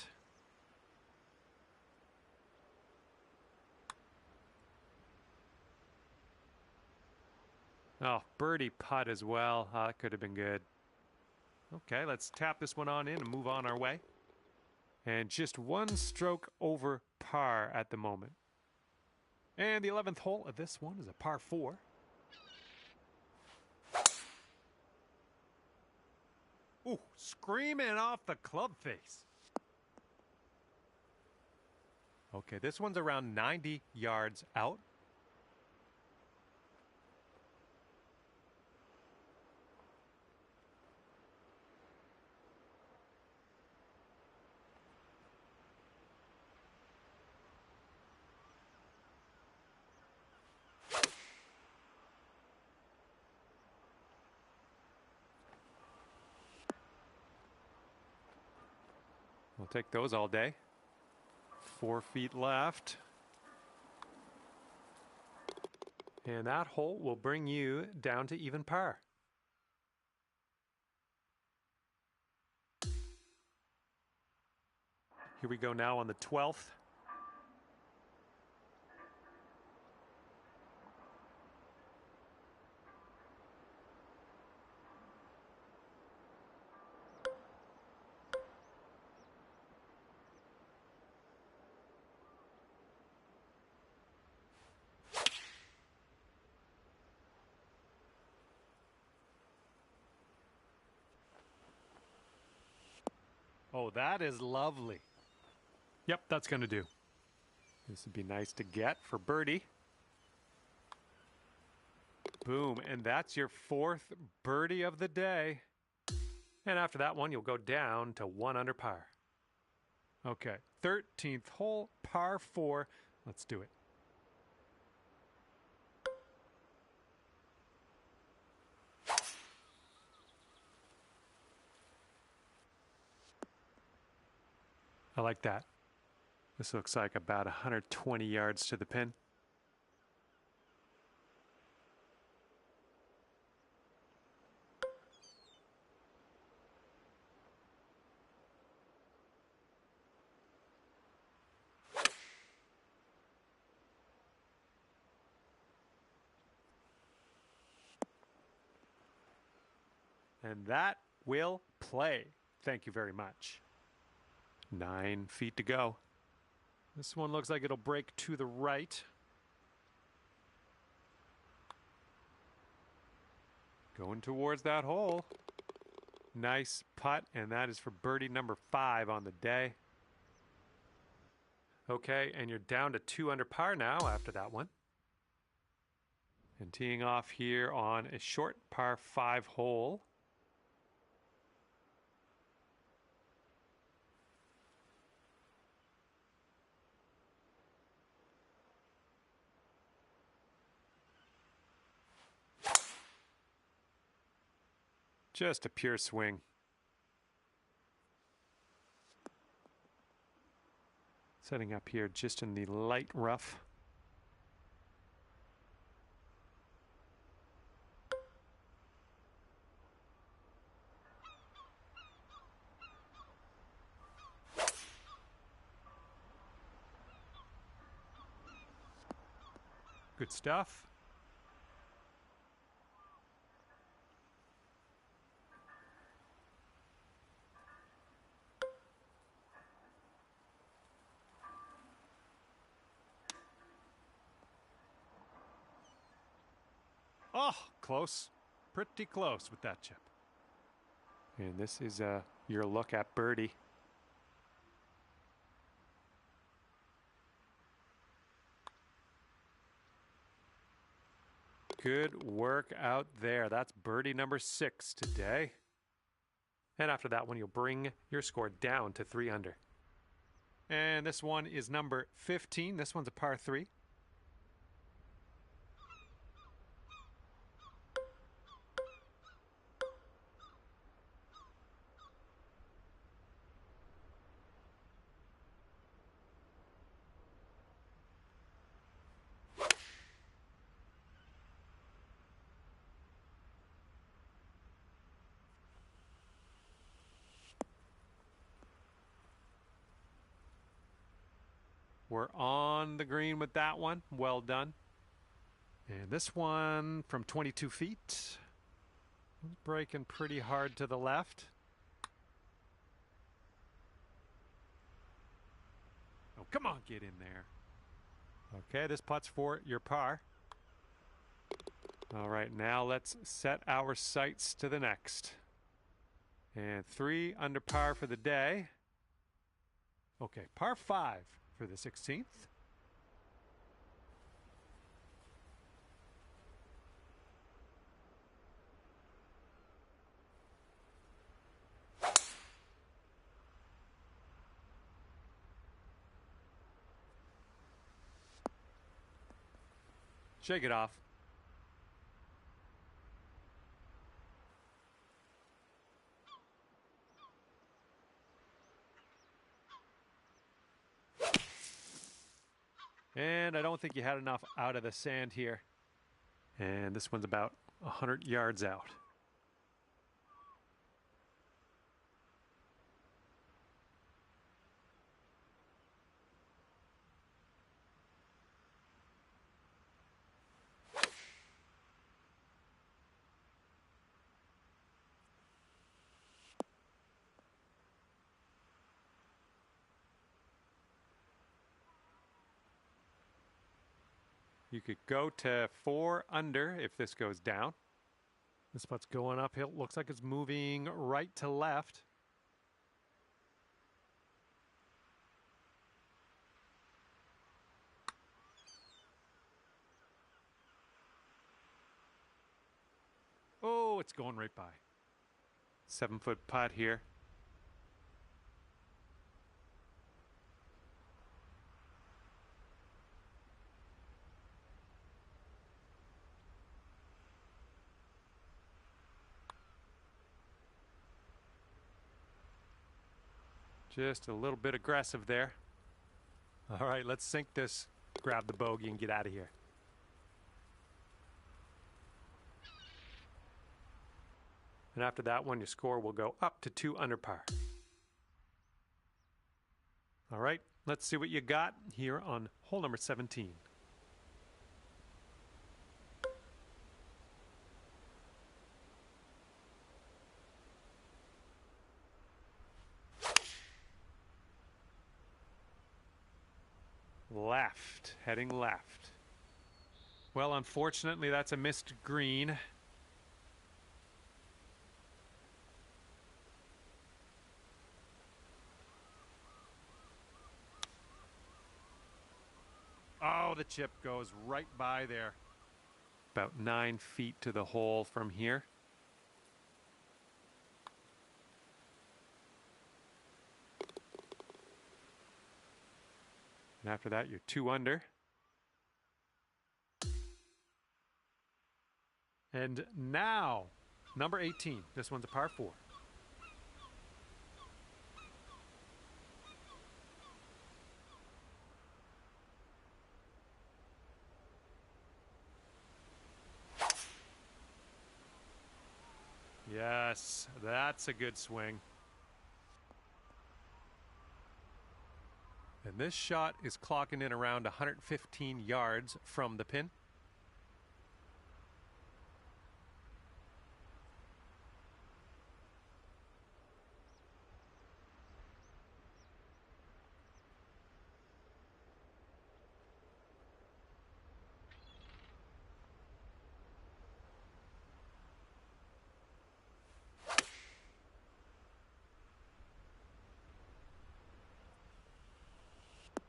Oh, birdie putt as well. That could have been good. Okay, let's tap this one on in and move on our way. And just 1 stroke over par at the moment. And the 11th hole of this one is a par 4. Ooh, screaming off the club face. Okay, this one's around 90 yards out. We'll take those all day. 4 feet left. And that hole will bring you down to even par. Here we go now on the 12th. Oh, that is lovely. Yep, that's going to do. This would be nice to get for birdie. Boom, and that's your 4th birdie of the day. And after that one, you'll go down to 1 under par. Okay, 13th hole, par 4. Let's do it. I like that. This looks like about 120 yards to the pin. And that will play. Thank you very much. 9 feet to go. This one looks like it'll break to the right. Going towards that hole. Nice putt, and that is for birdie number 5 on the day. Okay, and you're down to 2 under par now after that one. And teeing off here on a short par 5 hole. Just a pure swing. Setting up here just in the light rough. Good stuff. Oh, close. Pretty close with that chip. And this is your look at birdie. Good work out there. That's birdie number 6 today. And after that one, you'll bring your score down to 3 under. And this one is number 15. This one's a par 3. We're on the green with that one. Well done. And this one from 22 feet. Breaking pretty hard to the left. Oh, come on, get in there. Okay, this putt's for your par. All right, now let's set our sights to the next. And 3 under par for the day. Okay, par 5 for the 16th. Shake it off. And I don't think you had enough out of the sand here. And this one's about 100 yards out. You could go to 4 under if this goes down. This putt's going uphill. Looks like it's moving right to left. Oh, it's going right by. 7-foot putt here. Just a little bit aggressive there. All right, let's sink this, grab the bogey, and get out of here. And after that one, your score will go up to 2 under par. All right, let's see what you got here on hole number 17. Left, heading left. Well, unfortunately, that's a missed green. Oh, the chip goes right by there. About 9 feet to the hole from here. And after that, you're 2 under. And now, number 18. This one's a par 4. Yes, that's a good swing. And this shot is clocking in around 115 yards from the pin.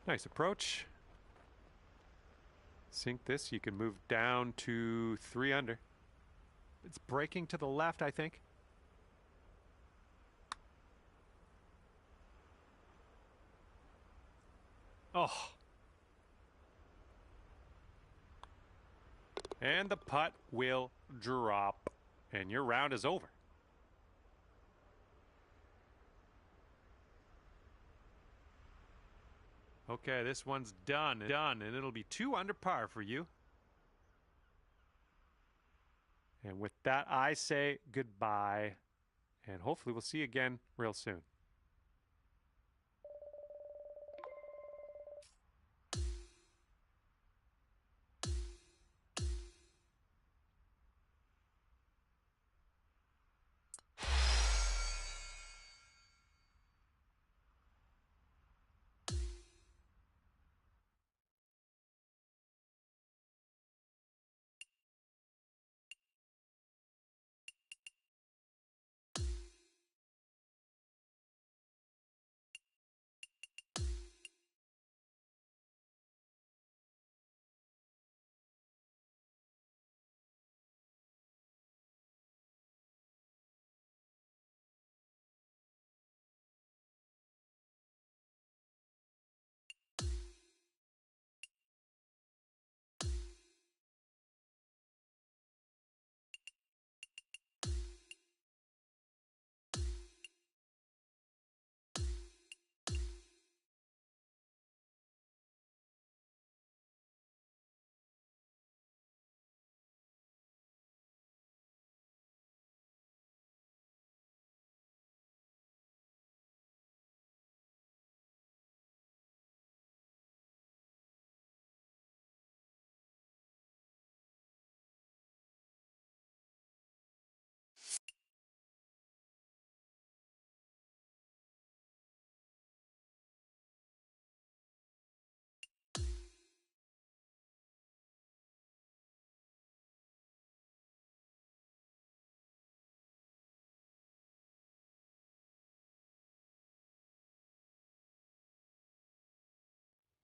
Nice approach. Sink this, you can move down to 3 under. It's breaking to the left, I think. Oh. And the putt will drop. And your round is over. Okay, this one's done, and it'll be 2 under par for you. And with that, I say goodbye, and hopefully we'll see you again real soon.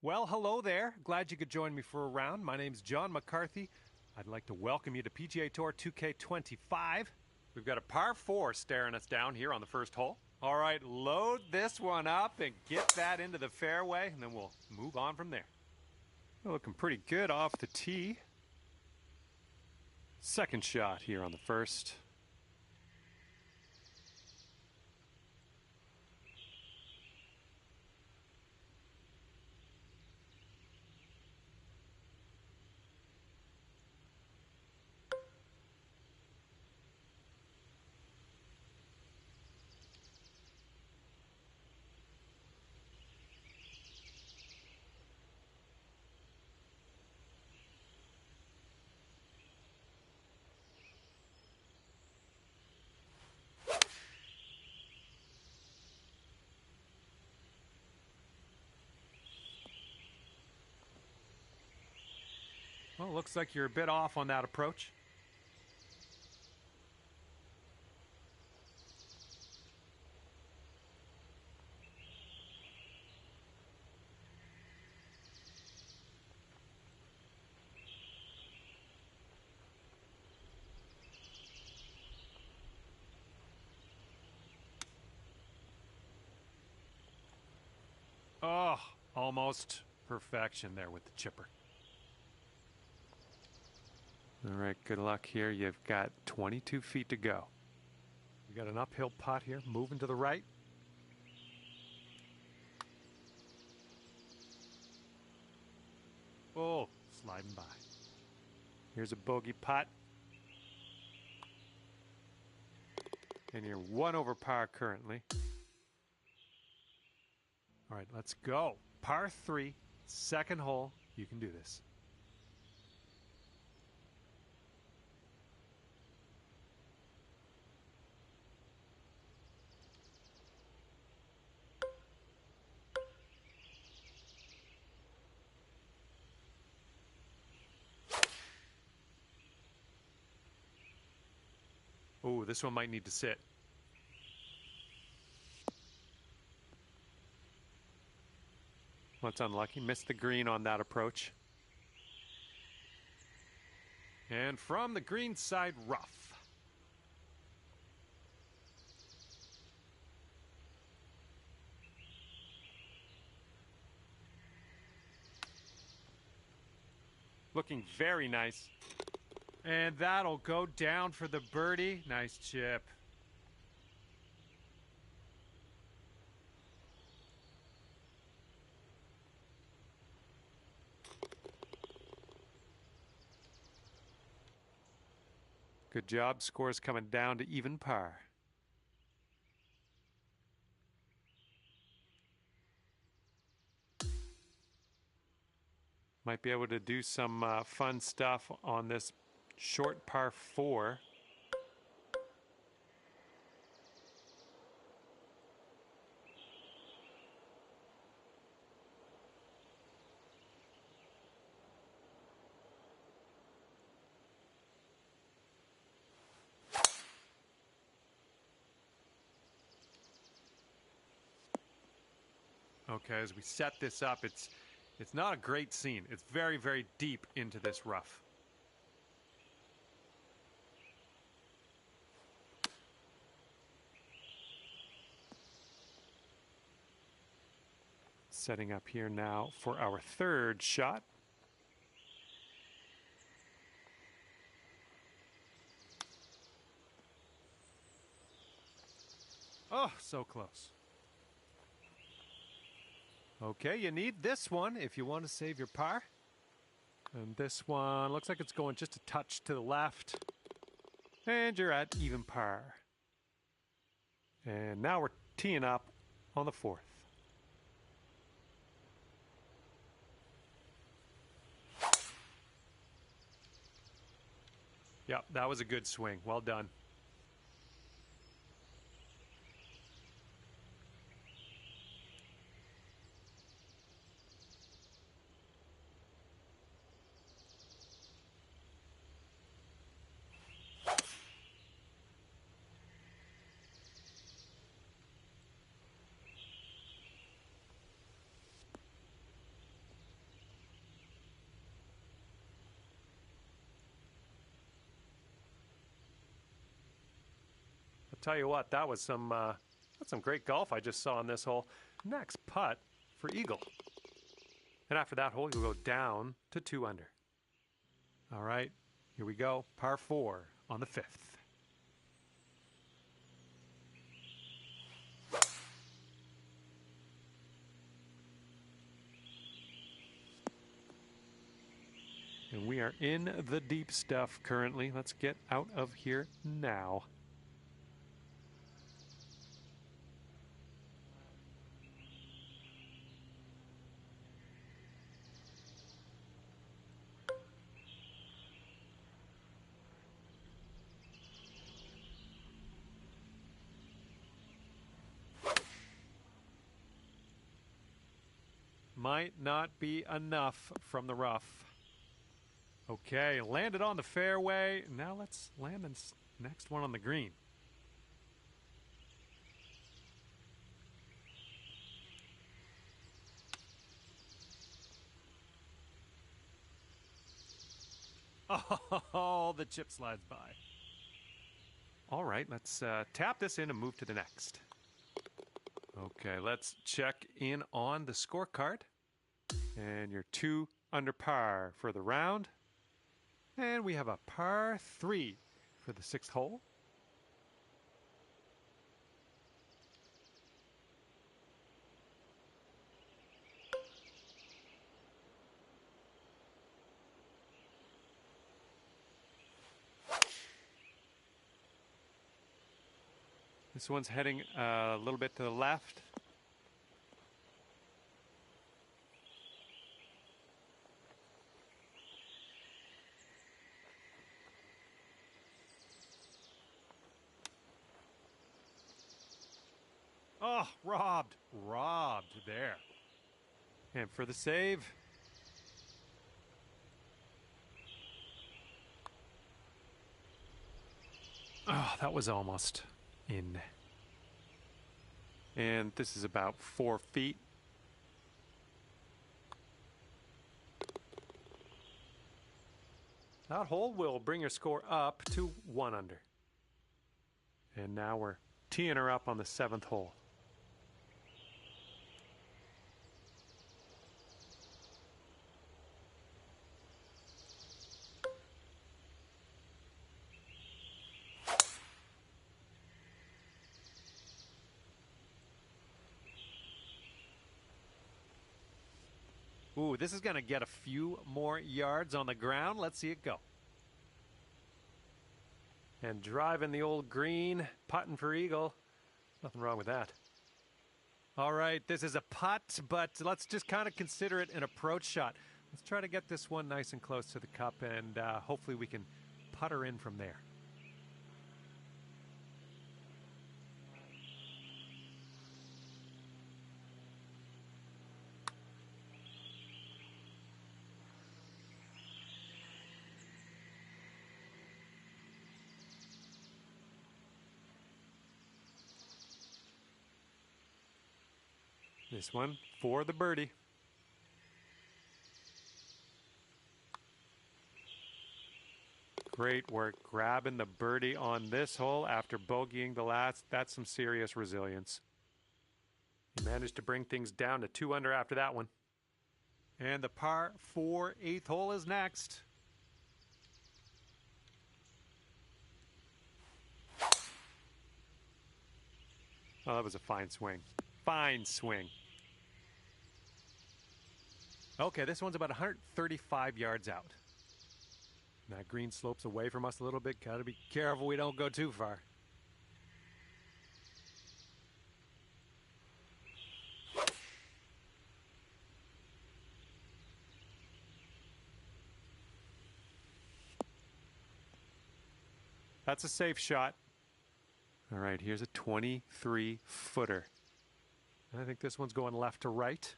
Well, hello there. Glad you could join me for a round. My name's John McCarthy. I'd like to welcome you to PGA Tour 2k25. We've got a par 4 staring us down here on the first hole. All right, load this one up and get that into the fairway, and then we'll move on from there. We're looking pretty good off the tee. Second shot here on the first. Well, looks like you're a bit off on that approach. Oh, almost perfection there with the chipper. All right, good luck here. You've got 22 feet to go. You got an uphill putt here, moving to the right. Oh, sliding by. Here's a bogey putt. And you're 1 over par currently. All right, let's go. Par 3, second hole. You can do this. Oh, this one might need to sit. Well, that's unlucky. Missed the green on that approach. And from the green side, rough. Looking very nice. And that'll go down for the birdie. Nice chip. Good job. Scores coming down to even par. Might be able to do some fun stuff on this short par 4. Okay, as we set this up, it's not a great scene. It's very, very deep into this rough. Setting up here now for our third shot. Oh, so close. Okay, you need this one if you want to save your par. And this one looks like it's going just a touch to the left. And you're at even par. And now we're teeing up on the 4th. Yep, that was a good swing. Well done. Tell you what, that was some great golf I just saw on this hole. Next putt for eagle. And after that hole, you'll go down to 2 under. All right, here we go. Par 4 on the 5th. And we are in the deep stuff currently. Let's get out of here now. Might not be enough from the rough. Okay, landed on the fairway. Now let's land the next one on the green. Oh, the chip slides by. All right, let's tap this in and move to the next. Okay, let's check in on the scorecard. And you're 2 under par for the round. And we have a par 3 for the 6th hole. This one's heading a little bit to the left. Oh, robbed there. And for the save. Oh, that was almost in. And this is about 4 feet. That hole will bring your score up to 1 under. And now we're teeing her up on the 7th hole. Ooh, this is going to get a few more yards on the ground. Let's see it go. And driving the old green, putting for eagle. Nothing wrong with that. All right, this is a putt, but let's just kind of consider it an approach shot. Let's try to get this one nice and close to the cup, and hopefully we can putter in from there. This one for the birdie. Great work grabbing the birdie on this hole after bogeying the last. That's some serious resilience. He managed to bring things down to 2 under after that one. And the par 4 8th hole is next. Oh, that was a fine swing. Fine swing. Okay, this one's about 135 yards out. That green slopes away from us a little bit. Got to be careful we don't go too far. That's a safe shot. All right, here's a 23-footer. I think this one's going left to right.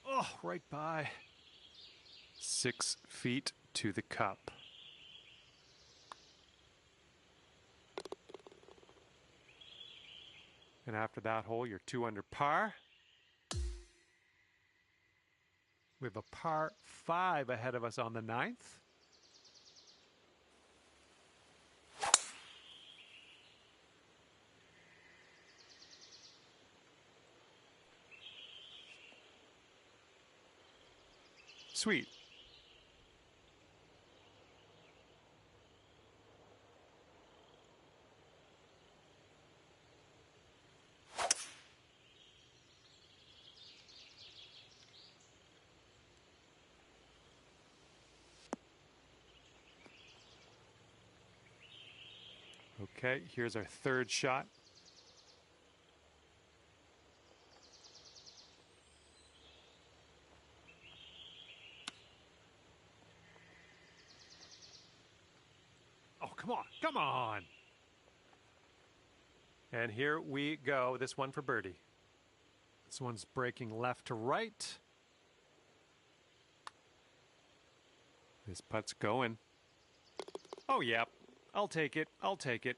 Oh, right by. 6 feet to the cup. And after that hole, you're 2 under par. We have a par 5 ahead of us on the 9th. Sweet. Okay, here's our third shot. Oh, come on, come on. And here we go. This one for birdie. This one's breaking left to right. This putt's going. Oh, yeah. I'll take it. I'll take it.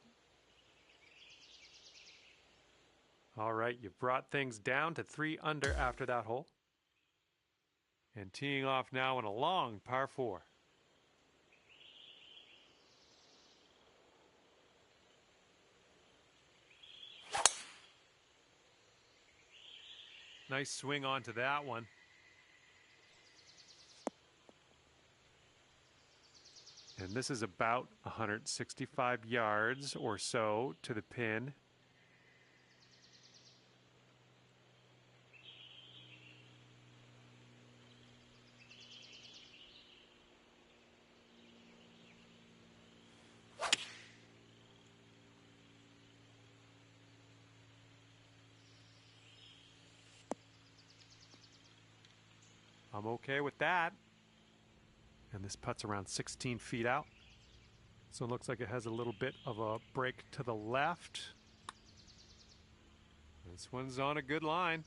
All right, you've brought things down to 3 under after that hole. And teeing off now on a long par 4. Nice swing onto that one. And this is about 165 yards or so to the pin. I'm okay with that. And this putt's around 16 feet out. So it looks like it has a little bit of a break to the left. This one's on a good line.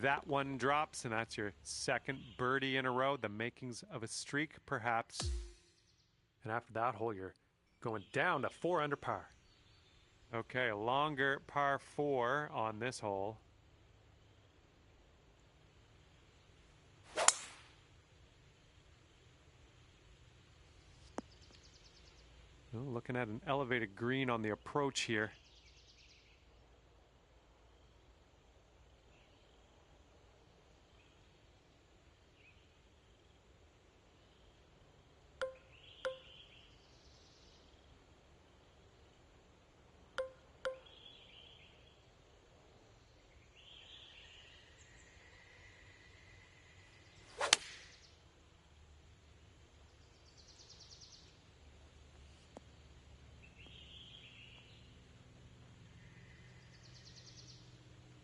That one drops, and that's your second birdie in a row. The makings of a streak, perhaps. And after that hole, you're going down to 4 under par. Okay, a longer par 4 on this hole. Well, looking at an elevated green on the approach here.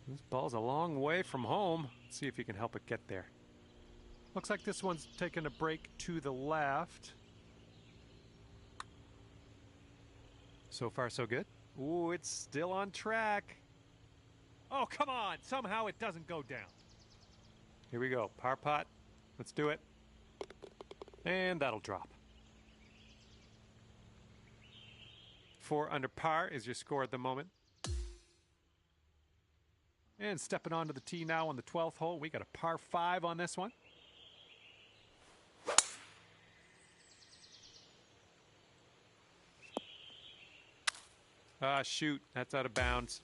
This ball's a long way from home. Let's see if you can help it get there. Looks like this one's taking a break to the left. So far, so good. Ooh, it's still on track. Oh, come on. Somehow it doesn't go down. Here we go. Par putt. Let's do it. And that'll drop. 4 under par is your score at the moment. And stepping onto the tee now on the 12th hole. We got a par 5 on this one. Ah, shoot. That's out of bounds.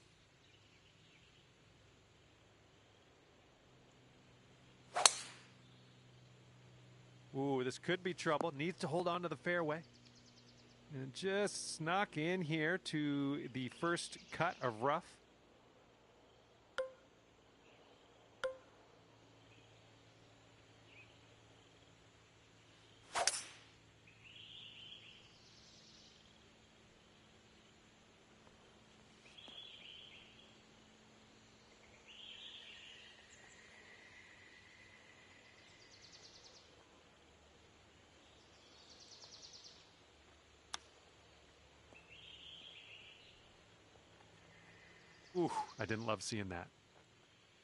Ooh, this could be trouble. Needs to hold on to the fairway. And just snuck in here to the first cut of rough. Ooh, I didn't love seeing that.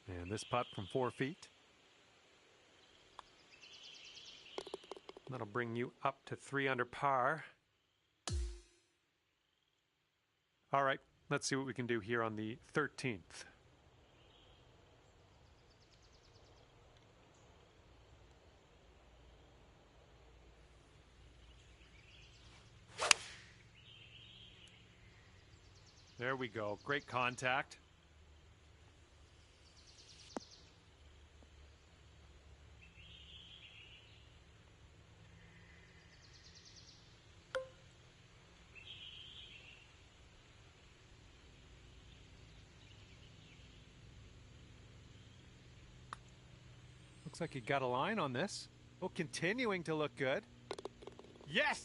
And this putt from 4 feet. That'll bring you up to 3 under par. All right, let's see what we can do here on the 13th. There we go. Great contact. Looks like he got a line on this. Oh, continuing to look good. Yes!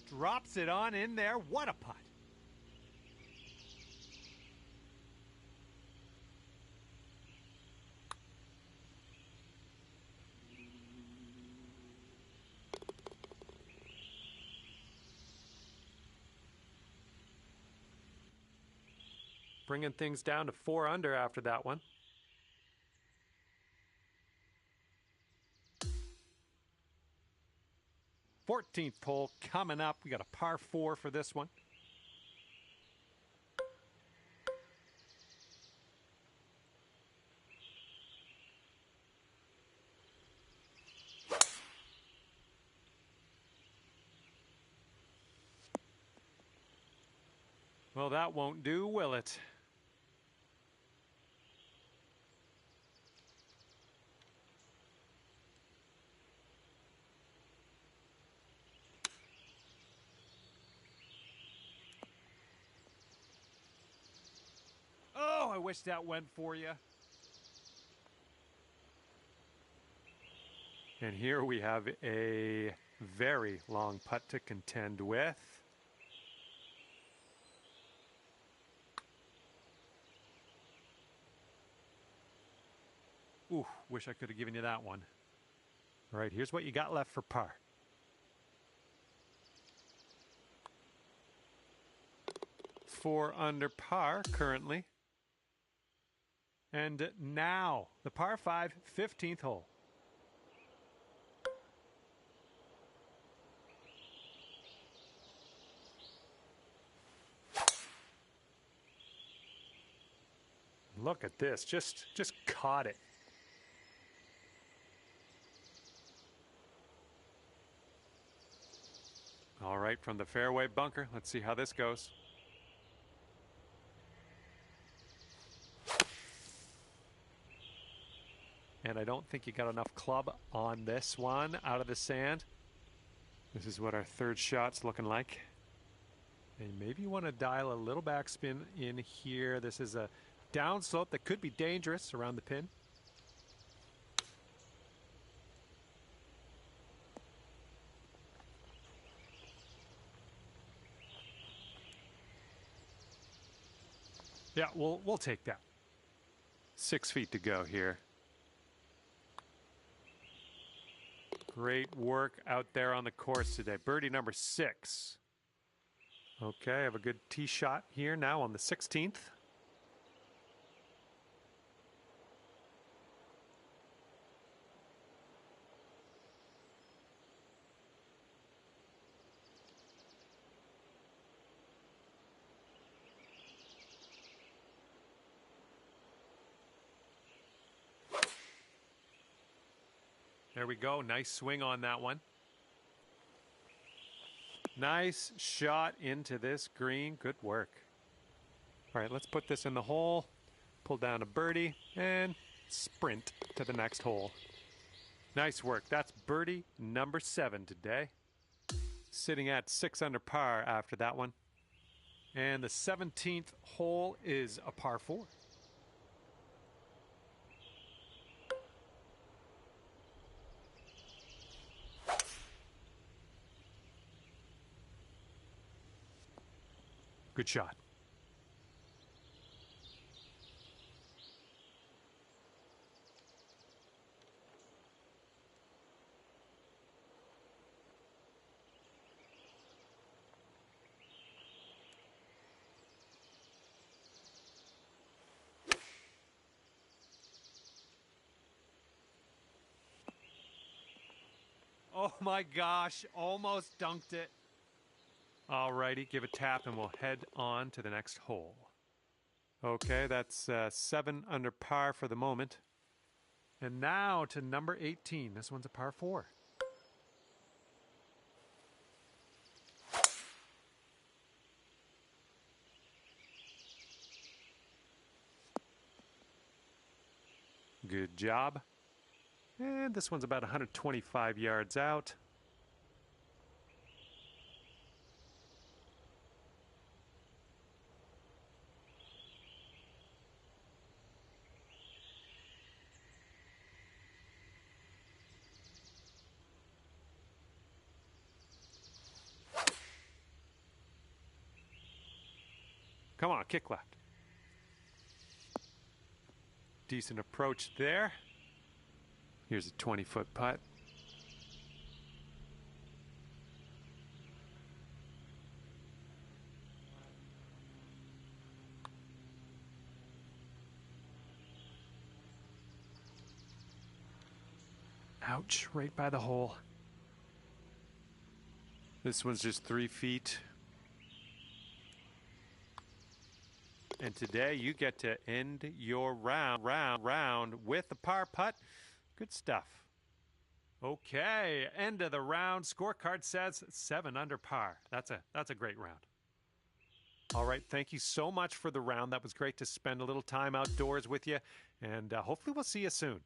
Drops it on in there. What a putt. Bringing things down to 4 under after that one. Fourteenth hole coming up. We got a par 4 for this one. Well, that won't do, will it? Oh, I wish that went for you. And here we have a very long putt to contend with. Ooh, wish I could have given you that one. All right, here's what you got left for par. Four under par currently. And now the par 5, 15th hole. Look at this, just caught it. All right, from the fairway bunker, let's see how this goes. And I don't think you got enough club on this one out of the sand. This is what our third shot's looking like. And maybe you want to dial a little backspin in here. This is a downslope that could be dangerous around the pin. Yeah, we'll take that. 6 feet to go here. Great work out there on the course today. Birdie number 6. Okay, I have a good tee shot here now on the 16th. There we go. Nice swing on that one. Nice shot into this green. Good work. All right, let's put this in the hole. Pull down a birdie and sprint to the next hole. Nice work. That's birdie number 7 today. Sitting at 6 under par after that one. And the 17th hole is a par 4. Good shot. Oh my gosh, almost dunked it. All righty, give a tap and we'll head on to the next hole. Okay, that's 7 under par for the moment. And now to number 18. This one's a par 4. Good job. And this one's about 125 yards out. Come on, kick left. Decent approach there. Here's a 20-foot putt. Ouch, right by the hole. This one's just 3 feet. And today you get to end your round with a par putt. Good stuff. Okay, end of the round. Scorecard says 7 under par. That's a great round. All right, thank you so much for the round. That was great to spend a little time outdoors with you, and hopefully we'll see you soon.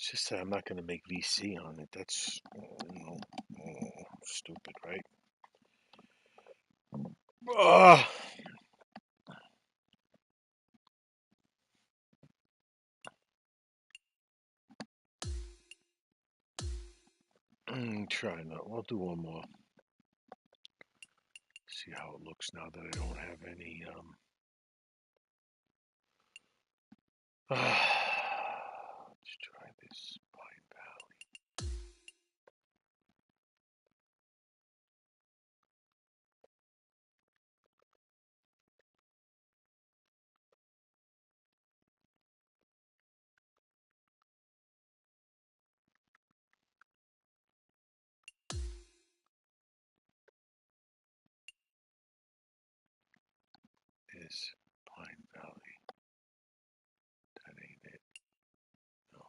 It's just that I'm not going to make VC on it. That's stupid, right? Ugh. Try not. We'll do one more. See how it looks now that I don't have any. Let's try this Pine Valley. This Pine Valley. That ain't it. No.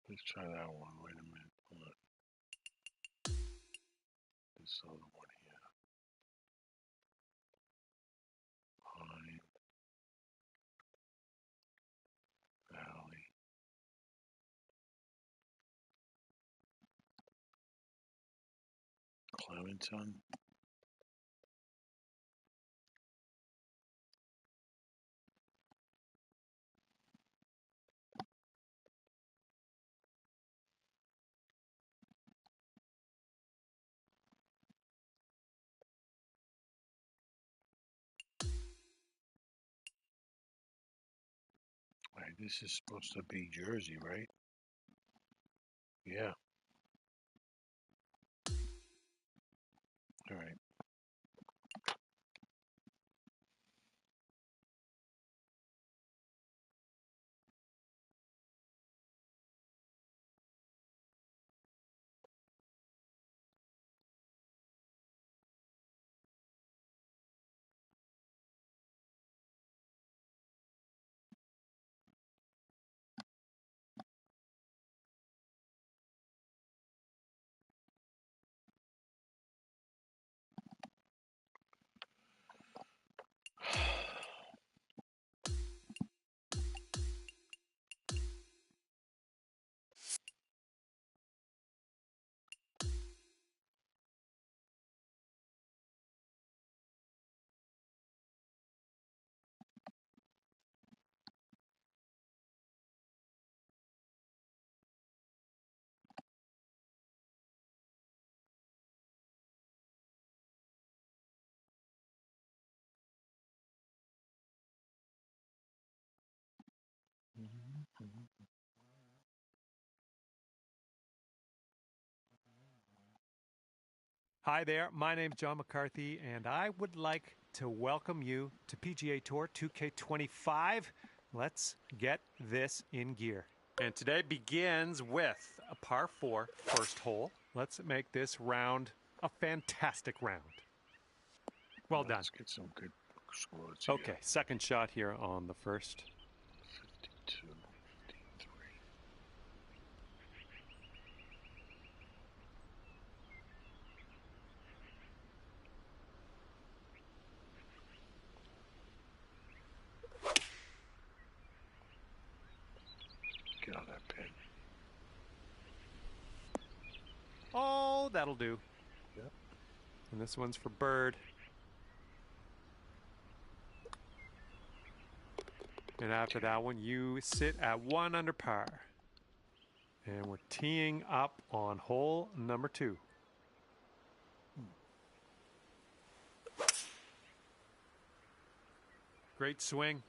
Let's try that one. Wait a minute. Hold on. This other one here. Pine Valley. Clementon. Right, this is supposed to be Jersey, right? Yeah. All right. Hi there, my name's John McCarthy, and I would like to welcome you to PGA Tour 2k25. Let's get this in gear. And today begins with a par 4 first hole. Let's make this round a fantastic round. Well done. Let's get some good scores here. Okay, second shot here on the first. 52, 53. Get on that pin. Oh, that'll do. Yep. And this one's for Bird. And after that one, you sit at 1 under par. And we're teeing up on hole number 2. Great swing.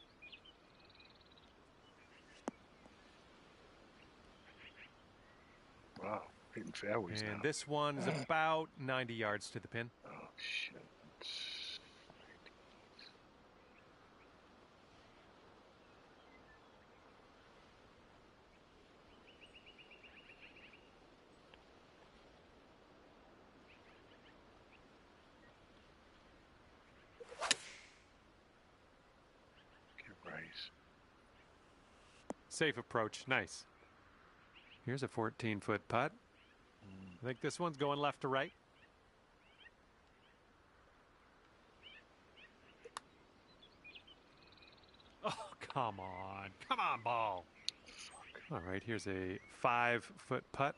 Wow, hitting fairways now. And this one is about 90 yards to the pin. Oh, shit. Get Rice. Safe approach. Nice. Here's a 14-foot putt. I think this one's going left to right. Oh, come on. Come on, ball. All right, here's a 5-foot putt.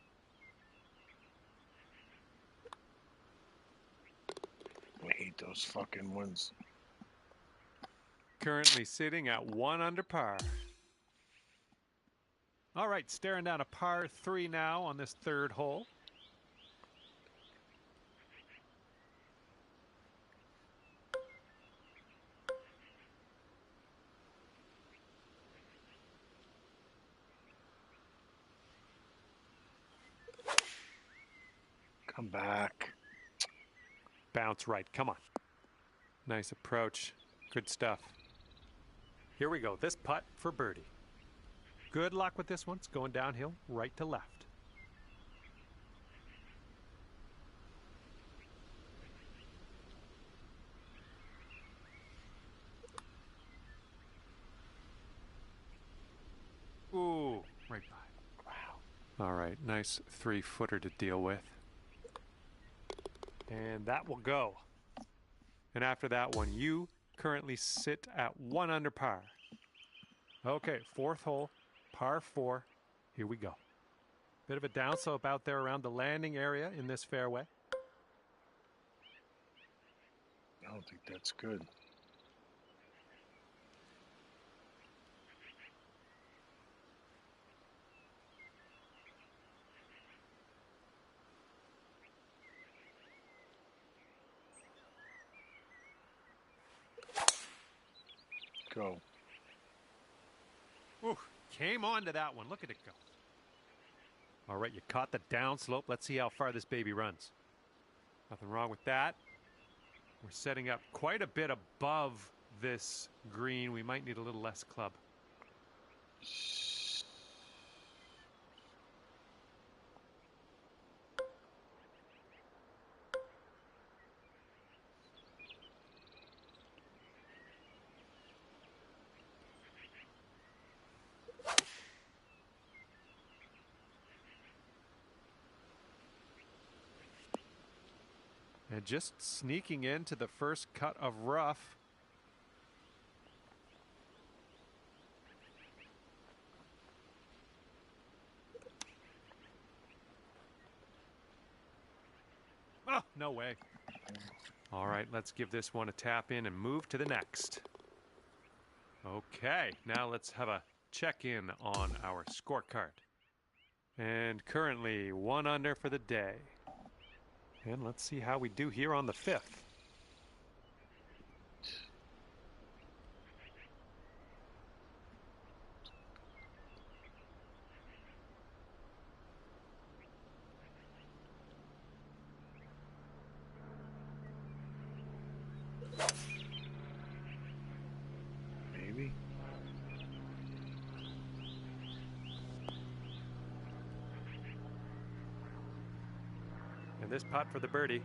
I hate those fucking ones. Currently sitting at 1 under par. All right, staring down a par 3 now on this 3rd hole. Come back. Bounce right. Come on. Nice approach. Good stuff. Here we go. This putt for birdie. Good luck with this one. It's going downhill right to left. Ooh, right by. Wow. All right, nice 3-footer to deal with. And that will go. And after that one, you currently sit at 1 under par. Okay, 4th hole, par 4. Here we go. Bit of a downslope out there around the landing area in this fairway. I don't think that's good. Go. Ooh, came on to that one. Look at it go. All right, you caught the downslope. Let's see how far this baby runs. Nothing wrong with that. We're setting up quite a bit above this green. We might need a little less club. And just sneaking into the first cut of rough. Oh, no way. All right, let's give this one a tap in and move to the next. Okay, now let's have a check-in on our scorecard. And currently 1 under for the day. And let's see how we do here on the 5th. Maybe. And this putt for the birdie.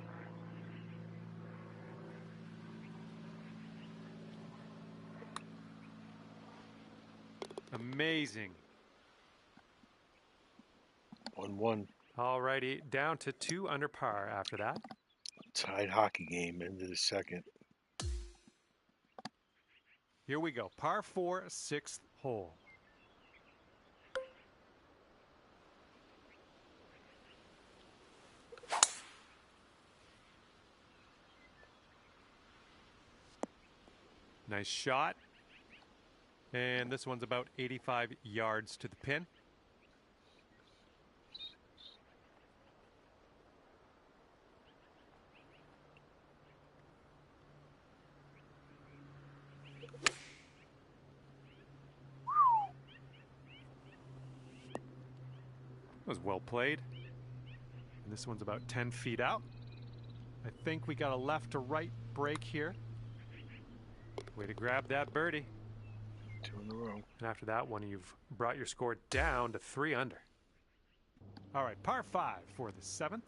Amazing. 1-1. All righty, down to 2 under par after that. Tied hockey game into the 2nd. Here we go. Par 4, 6th hole. Nice shot. And this one's about 85 yards to the pin. That was well played. And this one's about 10 feet out. I think we got a left to right break here. Way to grab that birdie. 2 in a row. And after that one, you've brought your score down to 3 under. All right, par 5 for the 7th.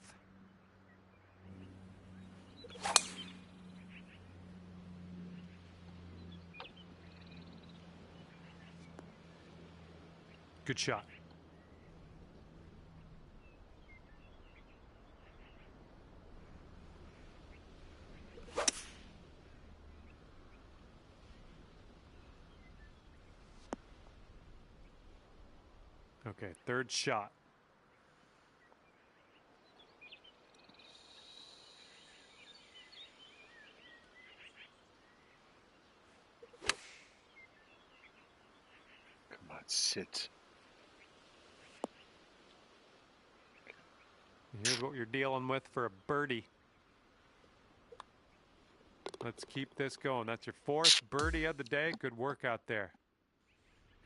Good shot. Okay, third shot. Come on, sit. Here's what you're dealing with for a birdie. Let's keep this going. That's your fourth birdie of the day. Good work out there.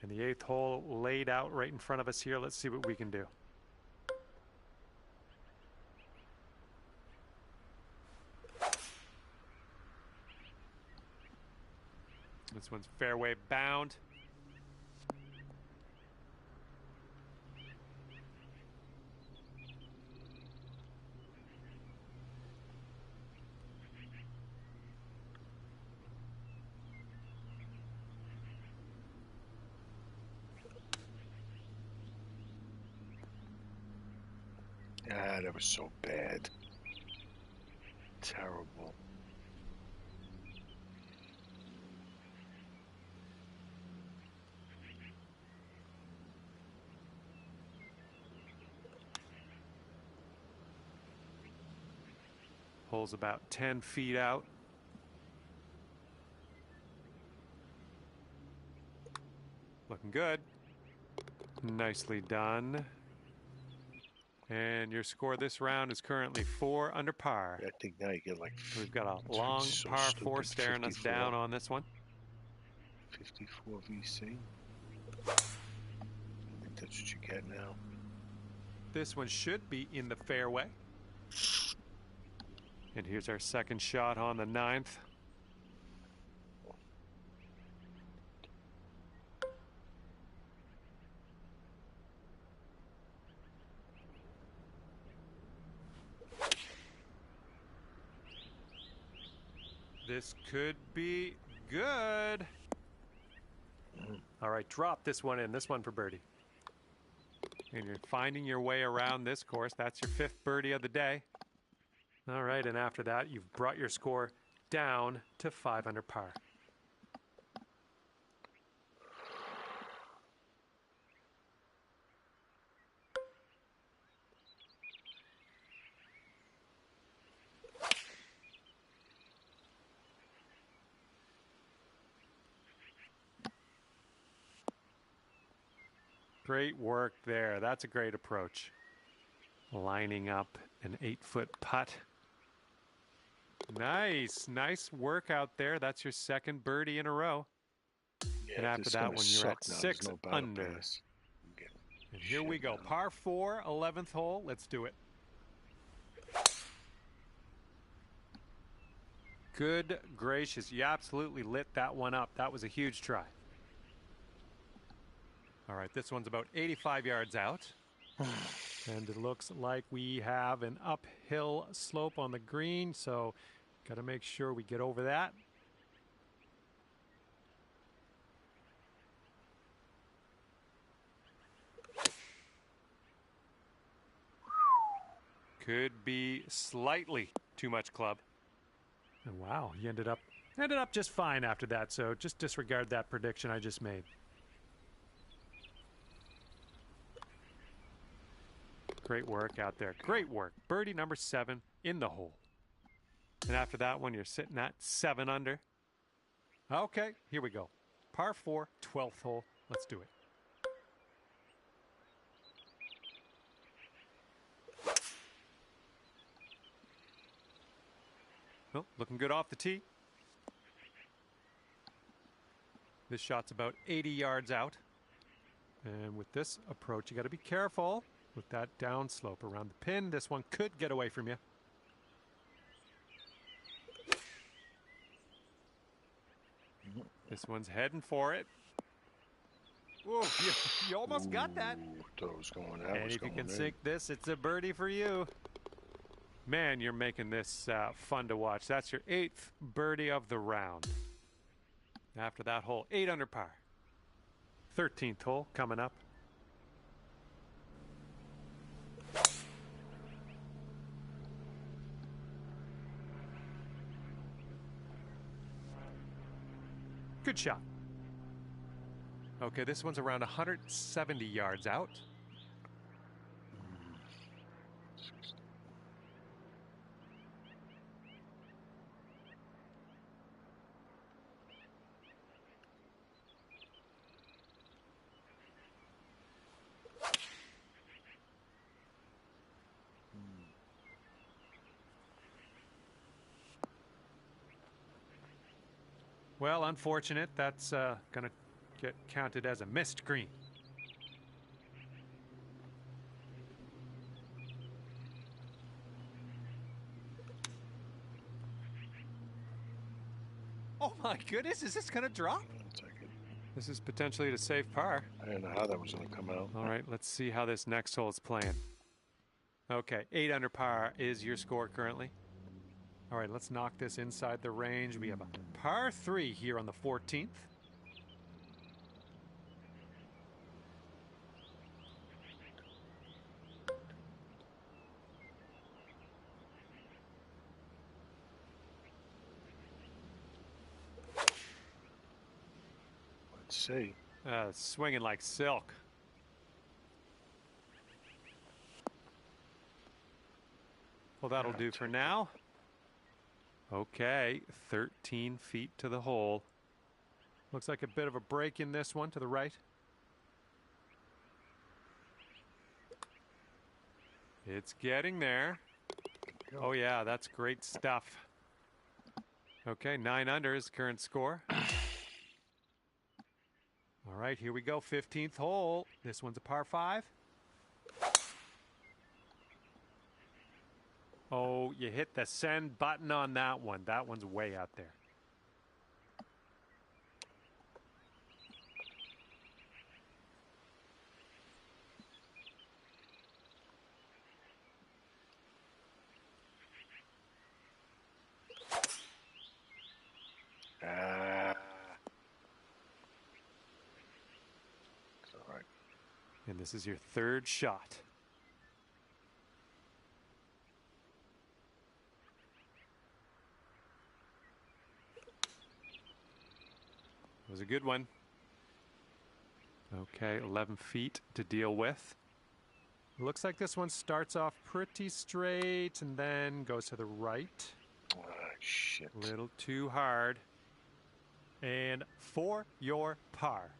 And the 8th hole laid out right in front of us here. Let's see what we can do. This one's fairway bound. Ah, that was so bad. Terrible. Hole's about 10 feet out. Looking good. Nicely done. And your score this round is currently 4 under par. I think now you get like. We've got a long so par 4 stupid, staring us 54. down on this one. 54 VC. I think that's what you get now. This one should be in the fairway. And here's our second shot on the 9th. This could be good. All right, drop this one in. This one for birdie. And you're finding your way around this course. That's your 5th birdie of the day. All right, and after that, you've brought your score down to 5 under par. Great work there. That's a great approach. Lining up an 8-foot putt. Nice work out there. That's your 2nd birdie in a row. Yeah, and after that one, you're at 6 under. And here we go. Par 4, 11th hole. Let's do it. Good gracious. You absolutely lit that one up. That was a huge try. All right, this one's about 85 yards out. And it looks like we have an uphill slope on the green, so got to make sure we get over that. Could be slightly too much club. And wow, he ended up just fine after that, so just disregard that prediction I just made. Great work out there. Great work. Birdie number 7 in the hole. And after that one, you're sitting at 7 under. Okay, here we go. Par 4, 12th hole. Let's do it. Well, looking good off the tee. This shot's about 80 yards out. And with this approach, you got to be careful with that downslope around the pin. This one could get away from you. This one's heading for it. Ooh, you almost got that. Thought it was going out. And if you can sink this, it's a birdie for you. Man, you're making this fun to watch. That's your 8th birdie of the round. After that hole, 8 under par. 13th hole coming up. Good shot. Okay, this one's around 170 yards out. Well, unfortunate. That's going to get counted as a missed green. Oh my goodness, is this going to drop? This is potentially to save par. I didn't know how that was going to come out. All right, let's see how this next hole is playing. Okay, 8 under par is your score currently. All right, let's knock this inside the range. We have a par 3 here on the 14th. Let's see. Swinging like silk. Well, that'll do for now. Okay, 13 feet to the hole. Looks like a bit of a break in this one to the right. It's getting there. Oh yeah, that's great stuff. Okay, 9 under is the current score. All right, here we go, 15th hole. This one's a par 5. Oh, you hit the send button on that one. That one's way out there. It's all right. And this is your 3rd shot. It was a good one. Okay, 11 feet to deal with. Looks like this one starts off pretty straight and then goes to the right. Ah, shit. A little too hard. And for your par.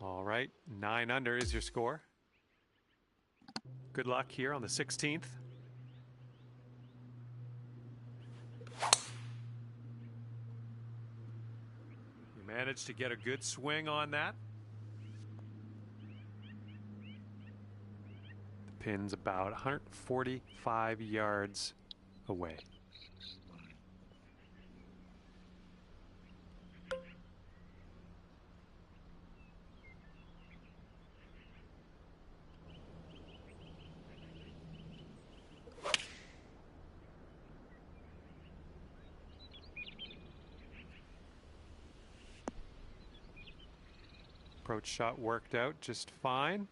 All right, 9 under is your score. Good luck here on the 16th. Managed to get a good swing on that. The pin's about 145 yards away. Approach shot worked out just fine.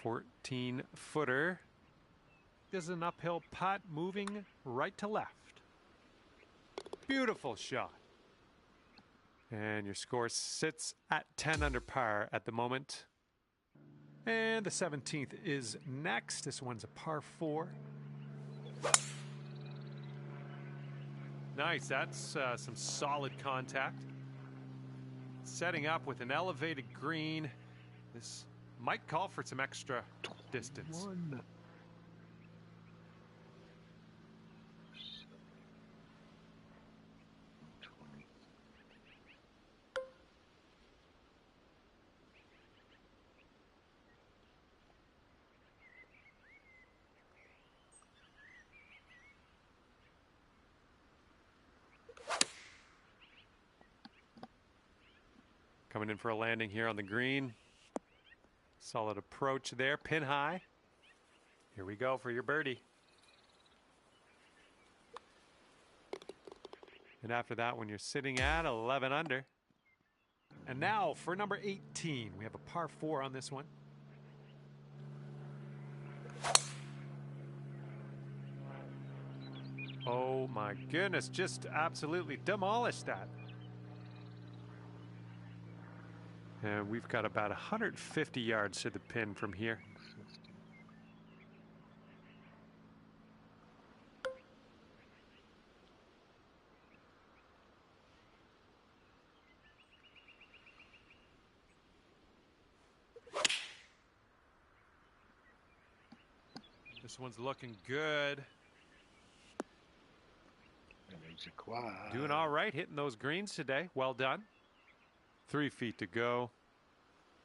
14-footer. This is an uphill putt moving right to left. Beautiful shot. And your score sits at 10 under par at the moment. And the 17th is next. This one's a par 4. Nice, that's some solid contact. Setting up with an elevated green. This might call for some extra distance. 1. Coming in for a landing here on the green. Solid approach there, pin high. Here we go for your birdie. And after that one, you're sitting at 11 under. And now for number 18, we have a par 4 on this one. Oh my goodness, just absolutely demolished that. And we've got about 150 yards to the pin from here. This one's looking good. Doing all right, hitting those greens today. Well done. 3 feet to go.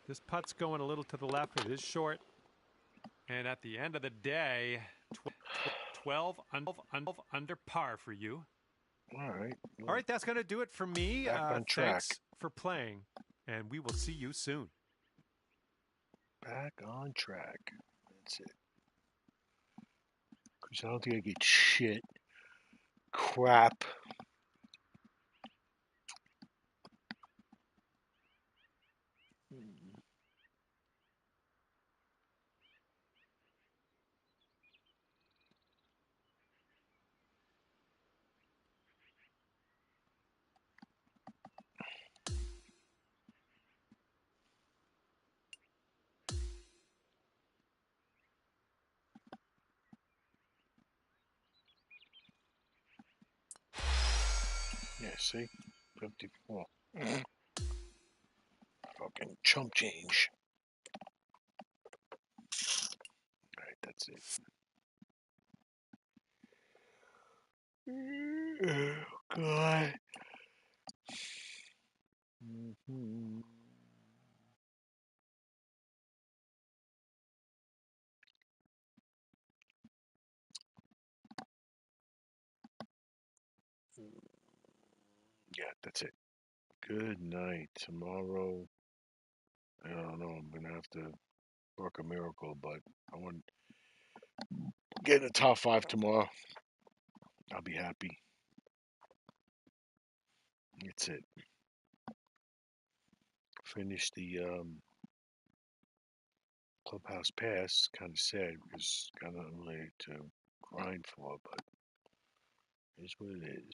This putt's going a little to the left. It is short. And at the end of the day, 12 under par for you. All right. All right, that's going to do it for me. Back on track. Thanks for playing, and we will see you soon. Back on track. That's it. Because I don't think I get shit. Crap. Yeah, see? 54. Fucking chump change. Alright, that's it. Oh, God. Yeah, that's it. Good night. Tomorrow, I don't know. I'm gonna have to work a miracle, but I want to get in the top 5 tomorrow. I'll be happy. That's it. Finish the clubhouse pass. Kind of sad because got nothing really to grind for, but it is what it is.